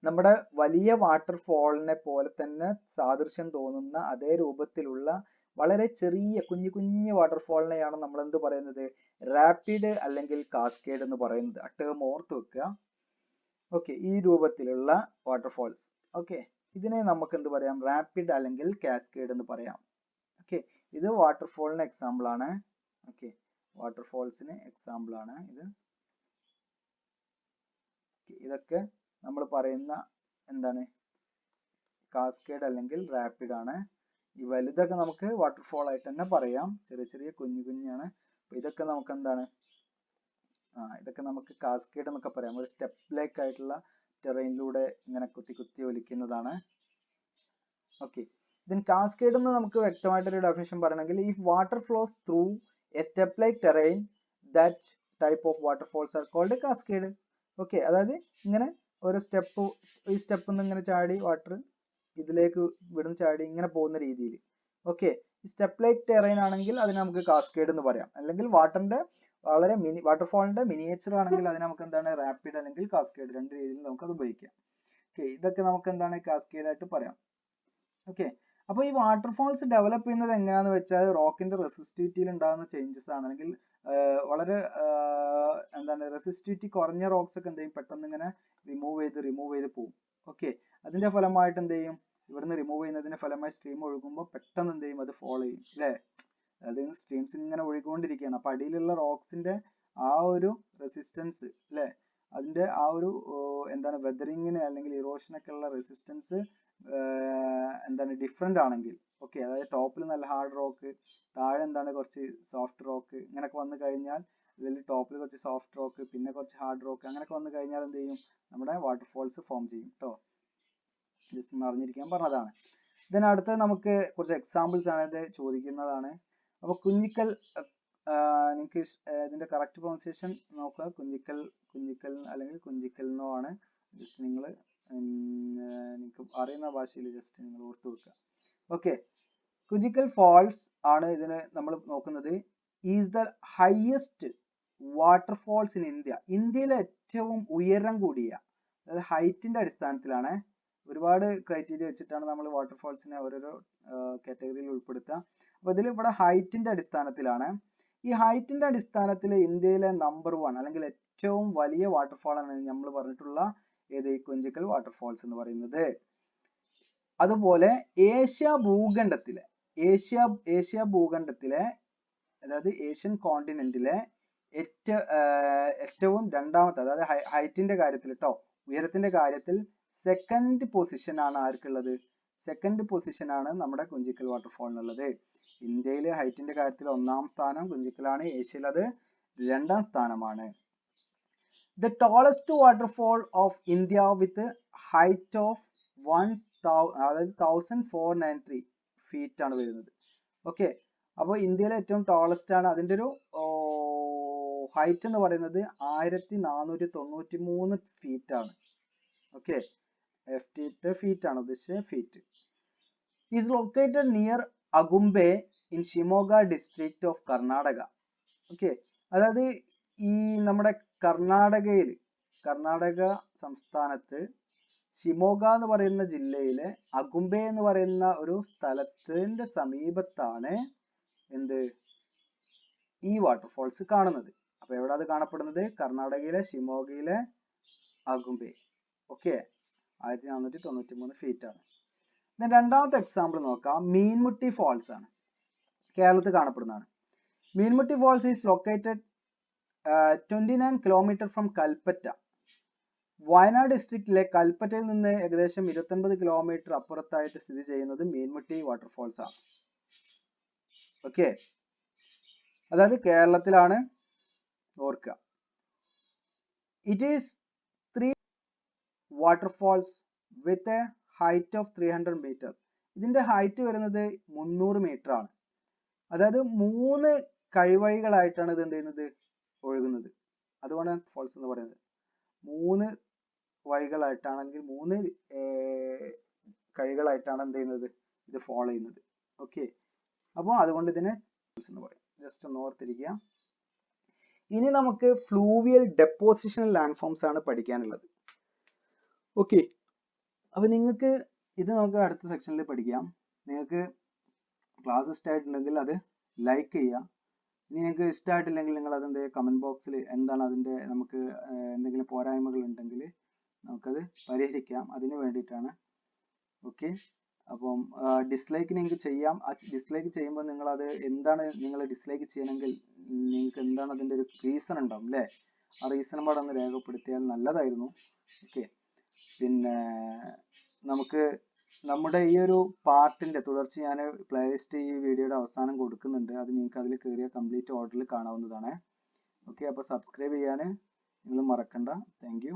നമ്മുടെ വലിയ വാട്ടർഫാളിനെ പോലെ തന്നെ സാദൃശ്യം തോന്നുന്ന അതേ രൂപത്തിലുള്ള വളരെ ചെറിയ കുഞ്ഞു കുഞ്ഞു വാട്ടർഫാളിനെയാണ് നമ്മൾ എന്ത് പറയുന്നത്, റാപ്പിഡ് അല്ലെങ്കിൽ കാസ്കേഡ് എന്ന് പറയുന്നത്. ആ ടേം ഓർത്ത് വെക്കുക. ഓക്കെ, ഈ രൂപത്തിലുള്ള വാട്ടർഫാൾസ്. ഓക്കെ, ഇതിനെ നമുക്ക് എന്ത് പറയാം, റാപ്പിഡ് അല്ലെങ്കിൽ കാസ്കേഡ് എന്ന് പറയാം. ഓക്കെ, ഇത് വാട്ടർഫാളിന് എക്സാമ്പിൾ ആണ്. ഓക്കെ, വാട്ടർഫാൾസിന് എക്സാമ്പിൾ ആണ് ഇത്. ഇതൊക്കെ നമ്മൾ പറയുന്ന എന്താണ്, കാസ്കേഡ് അല്ലെങ്കിൽ റാപ്പിഡ് ആണ്. ഈ വലുതൊക്കെ നമുക്ക് വാട്ടർഫാൾ ആയിട്ട് തന്നെ പറയാം, ചെറിയ ചെറിയ കുഞ്ഞു കുഞ്ഞാണ്. അപ്പൊ ഇതൊക്കെ നമുക്ക് എന്താണ്, ഇതൊക്കെ നമുക്ക് കാസ്കേഡ് എന്നൊക്കെ പറയാം. ഒരു സ്റ്റെപ്പ് ലൈക്ക് ആയിട്ടുള്ള ടെറൈനിലൂടെ ഇങ്ങനെ കുത്തി കുത്തി ഒലിക്കുന്നതാണ്. ഓക്കെ, ദെൻ കാസ്കേഡ് എന്ന് നമുക്ക് വ്യക്തമായിട്ടൊരു ഡെഫിനിഷൻ പറയണമെങ്കിൽ, if water flows through a step like terrain that type of waterfalls are called cascade. Okay, അതായത് ഇങ്ങനെ ഒരു സ്റ്റെപ്പ്, ഈ സ്റ്റെപ്പിൽ നിന്ന് ഇങ്ങനെ ചാടി വാട്ടർ ഇതിലേക്ക് വിടുന്ന ചാടി ഇങ്ങനെ പോകുന്ന രീതിയിൽ. ഓക്കെ, സ്റ്റെപ്പ് ലൈക്ക് ടെറൈൻ ആണെങ്കിൽ അതിനെ നമുക്ക് കാസ്കേഡ് എന്ന് പറയാം. അല്ലെങ്കിൽ വാട്ടറിന്റെ വളരെ വാട്ടർഫാളിന്റെ മിനിയേച്ചർ ആണെങ്കിൽ അതിനെ നമുക്ക് എന്താണ്, റാപ്പിഡ് അല്ലെങ്കിൽ കാസ്കേഡ്, രണ്ട് രീതിയിൽ നമുക്ക് അത് ഉപയോഗിക്കാം. ഓക്കെ, ഇതൊക്കെ നമുക്ക് എന്താണ് കാസ്കേഡ് ആയിട്ട് പറയാം. ഓക്കെ, അപ്പൊ ഈ വാട്ടർഫാൾസ് ഡെവലപ്പ് ചെയ്യുന്നത് എങ്ങനെയാന്ന് വെച്ചാൽ റോക്കിന്റെ റെസിസ്റ്റിവിറ്റിയിൽ ഉണ്ടാകുന്ന ചേഞ്ചസ് ആണ്. അല്ലെങ്കിൽ വളരെ എന്താണ് റെസിസ്റ്റിവിറ്റി കുറഞ്ഞ റോക്സ് ഒക്കെ എന്ത് ചെയ്യും, പെട്ടെന്ന് ഇങ്ങനെ റിമൂവ് ചെയ്ത് പോകും. ഓക്കെ, അതിന്റെ ഫലമായിട്ട് എന്ത് ചെയ്യും, ഇവിടുന്ന് റിമൂവ് ചെയ്യുന്നതിന്റെ ഫലമായി സ്ട്രീം ഒഴുകുമ്പോൾ പെട്ടെന്ന് എന്ത് ചെയ്യും, അത് ഫോളോ ചെയ്യും അല്ലെ. അതായത് സ്ട്രീംസ് ഇങ്ങനെ ഒഴുകിക്കൊണ്ടിരിക്കുകയാണ്. അപ്പൊ അടിയിലുള്ള റോക്സിന്റെ ആ ഒരു റെസിസ്റ്റൻസ് അല്ലെ, അതിന്റെ ആ ഒരു എന്താണ് വെതറിങ്ങിന് അല്ലെങ്കിൽ ഇറോഷനൊക്കെ ഉള്ള റെസിസ്റ്റൻസ് എന്താണ് ഡിഫറെന്റ് ആണെങ്കിൽ, ഓക്കെ, അതായത് ടോപ്പിൽ നല്ല ഹാർഡ് റോക്ക്, താഴെ എന്താണ് കുറച്ച് സോഫ്റ്റ് റോക്ക്, ഇങ്ങനെയൊക്കെ വന്നു കഴിഞ്ഞാൽ, അല്ലെങ്കിൽ ടോപ്പിൽ കുറച്ച് സോഫ്റ്റ് റോക്ക് പിന്നെ കുറച്ച് ഹാർഡ് റോക്ക്, അങ്ങനെയൊക്കെ വന്നു കഴിഞ്ഞാൽ എന്ത് ചെയ്യും, നമ്മുടെ വാട്ടർഫാൾസ് ഫോം ചെയ്യും കേട്ടോ. ജസ്റ്റ് ഒന്ന് അറിഞ്ഞിരിക്കാൻ പറഞ്ഞതാണ്. ദെൻ അടുത്ത നമുക്ക് കുറച്ച് എക്സാമ്പിൾസ് ആണ് ഇത് ചോദിക്കുന്നതാണ്. അപ്പൊ കുഞ്ഞിക്കൽ, നിങ്ങൾക്ക് ഇതിന്റെ കറക്റ്റ് പ്രൊണൗൺസിയേഷൻ നോക്കുക, കുഞ്ഞിക്കൽ അല്ലെങ്കിൽ കുഞ്ചിക്കൽ എന്നോ ആണ്. ജസ്റ്റ് നിങ്ങൾ നിങ്ങൾക്ക് അറിയുന്ന ഭാഷയിൽ ജസ്റ്റ് നിങ്ങൾ ഓർത്തു വെക്കുക. ഓക്കെ, കുഞ്ചിക്കൽ ഫാൾസ് ആണ് ഇതിന് നമ്മൾ നോക്കുന്നത്. Is the highest waterfalls in India. ഇന്ത്യയിലെ ഏറ്റവും ഉയരം കൂടിയ, അതായത് ഹൈറ്റിന്റെ അടിസ്ഥാനത്തിലാണ്, ഒരുപാട് ക്രൈറ്റീരിയ വെച്ചിട്ടാണ് നമ്മൾ വാട്ടർഫാൾസിനെ ഓരോരോ കാറ്റഗറിയിൽ ഉൾപ്പെടുത്തുക. അപ്പോൾ ഇതിൽ ഇവിടെ ഹൈറ്റിന്റെ അടിസ്ഥാനത്തിലാണ്. ഈ ഹൈറ്റിന്റെ അടിസ്ഥാനത്തിൽ ഇന്ത്യയിലെ നമ്പർ 1 അല്ലെങ്കിൽ ഏറ്റവും വലിയ വാട്ടർഫാൾ ആണ് നമ്മൾ പറഞ്ഞിട്ടുള്ള ഏത് കുഞ്ചിക്കൽ വാട്ടർഫാൾസ് എന്ന് പറയുന്നത്. അതുപോലെ ഏഷ്യ ഭൂഖണ്ഡത്തിലെ അതായത് ഏഷ്യൻ കോണ്ടിനെന്റിലെ ഏറ്റവും രണ്ടാമത്തെ, അതായത് ഹൈറ്റിന്റെ കാര്യത്തിൽ ട്ടോ, ഉയരത്തിന്റെ കാര്യത്തിൽ സെക്കൻഡ് പൊസിഷൻ ആണ് ആർക്കുള്ളത്? സെക്കൻഡ് പൊസിഷൻ ആണ് നമ്മുടെ കുഞ്ചിക്കൽ വാട്ടർഫാളിനുള്ളത്. ഇന്ത്യയിൽ ഹൈറ്റിന്റെ കാര്യത്തിൽ 1-ാം സ്ഥാനം കുഞ്ചിക്കലാണ്, ഏഷ്യയിൽ അത് 2-ാം സ്ഥാനമാണ്. The tallest waterfall of India with height of 1493 feet ആണ് വരുന്നത്. ഓക്കെ, അപ്പോൾ ഇന്ത്യയിലെ ഏറ്റവും ടോളസ്റ്റ് ആണ്. അതിന്റെ ഒരു ഹൈറ്റ് എന്ന് പറയുന്നത് 1493 ഫീറ്റ് ആണ്. ഓക്കെ, ഫീറ്റ് ആണ് ഉദ്ദേശിച്ചത്, feet. Is located near Agumbe in Shimoga district of Karnataka. Okay, അതായത് ഈ നമ്മുടെ കർണാടക സംസ്ഥാനത്ത് ഷിമോഗ എന്ന് പറയുന്ന ജില്ലയിലെ അഗുംബെ എന്ന് പറയുന്ന ഒരു സ്ഥലത്തിന്റെ സമീപത്താണ് എന്ത് ഈ വാട്ടർഫാൾസ് കാണുന്നത്. അപ്പൊ എവിടെ അത് കാണപ്പെടുന്നത്? കർണാടകയിലെ ഷിമോഗയിലെ അഗുംബെ. ഓക്കെ, 1493 ഫീറ്റ് ആണ്. രണ്ടാമത്തെ എക്സാമ്പിൾ നോക്കാം. മീൻമുട്ടി ഫാൾസ് ആണ്, കേരളത്തിൽ കാണപ്പെടുന്നതാണ്. Meenmutty falls is located 29 kilometre from Kalpetta. Wayanad ഡിസ്ട്രിക്റ്റിലെ കൽപ്പറ്റയിൽ നിന്ന് ഏകദേശം 29 കിലോമീറ്റർ അപ്പുറത്തായിട്ട് സ്ഥിതി ചെയ്യുന്നത് മീൻമുട്ടി വാട്ടർഫാൾസ് ആണ്. ഓക്കെ, അതായത് കേരളത്തിലാണ്, ഓർക്കുക. It is 3 waterfalls with a height of 300 meter. ഇതിന്റെ ഹൈറ്റ് വരുന്നത് 300 മീറ്റർ ആണ്. അതായത് 3 കഴിവഴികളായിട്ടാണ് ഇത് എന്ത് ചെയ്യുന്നത്? ഒഴുകുന്നത്. അതുകൊണ്ട് ഫാൾസ് എന്ന് പറയുന്നത് 3 വഴികളായിട്ടാണ്, അല്ലെങ്കിൽ 3 കഴികളായിട്ടാണ് എന്ത് ചെയ്യുന്നത്? ഇത് ഫോളോ ചെയ്യുന്നത്. ഓക്കെ, അപ്പോൾ അതുകൊണ്ട് ഇതിനെ ഫാൾസ് എന്ന് പറയും. ജസ്റ്റ് ഒന്ന് ഓർത്തിരിക്കുക. ഇനി നമുക്ക് ഫ്ലൂവിയൽ ഡെപ്പോസിഷൻ ലാൻഡ് ഫോംസ് ആണ് പഠിക്കാനുള്ളത്. ഓക്കെ, അപ്പൊ നിങ്ങൾക്ക് ഇത് നമുക്ക് അടുത്ത സെക്ഷനിൽ പഠിക്കാം. നിങ്ങൾക്ക് ക്ലാസ് ഇഷ്ടമായിട്ടുണ്ടെങ്കിൽ അത് ലൈക്ക് ചെയ്യുക. ഇനി നിങ്ങൾക്ക് ഇഷ്ടമായിട്ടില്ലെങ്കിൽ നിങ്ങൾ അതെന്ത് കമന്റ് ബോക്സിൽ എന്താണ് അതിൻ്റെ നമുക്ക് എന്തെങ്കിലും പോരായ്മകൾ ഉണ്ടെങ്കിൽ നമുക്കത് പരിഹരിക്കാം. അതിന് വേണ്ടിയിട്ടാണ്. ഓക്കെ, അപ്പം ഡിസ്ലൈക്ക് നിങ്ങൾക്ക് ചെയ്യാം. ആ ഡിസ്ലൈക്ക് ചെയ്യുമ്പോൾ നിങ്ങൾ അത് എന്താണ് നിങ്ങൾ ഡിസ്ലൈക്ക് ചെയ്യണമെങ്കിൽ നിങ്ങൾക്ക് എന്താണ് അതിൻ്റെ ഒരു റീസൺ ഉണ്ടാവും അല്ലേ? ആ റീസൺ കൂടെ ഒന്ന് രേഖപ്പെടുത്തിയാൽ നല്ലതായിരുന്നു. ഓക്കെ, പിന്നെ നമുക്ക് നമ്മുടെ ഈ ഒരു പാർട്ടിന്റെ തുടർച്ച ഞാൻ പ്ലേലിസ്റ്റ് ഈ വീഡിയോയുടെ അവസാനം കൊടുക്കുന്നുണ്ട്. അത് നിങ്ങൾക്ക് അതിൽ കയറിയ കംപ്ലീറ്റ് ഓർഡറിൽ കാണാവുന്നതാണ്. ഓക്കെ, അപ്പോൾ സബ്സ്ക്രൈബ് ചെയ്യാൻ നിങ്ങൾ മറക്കണ്ട. Thank you.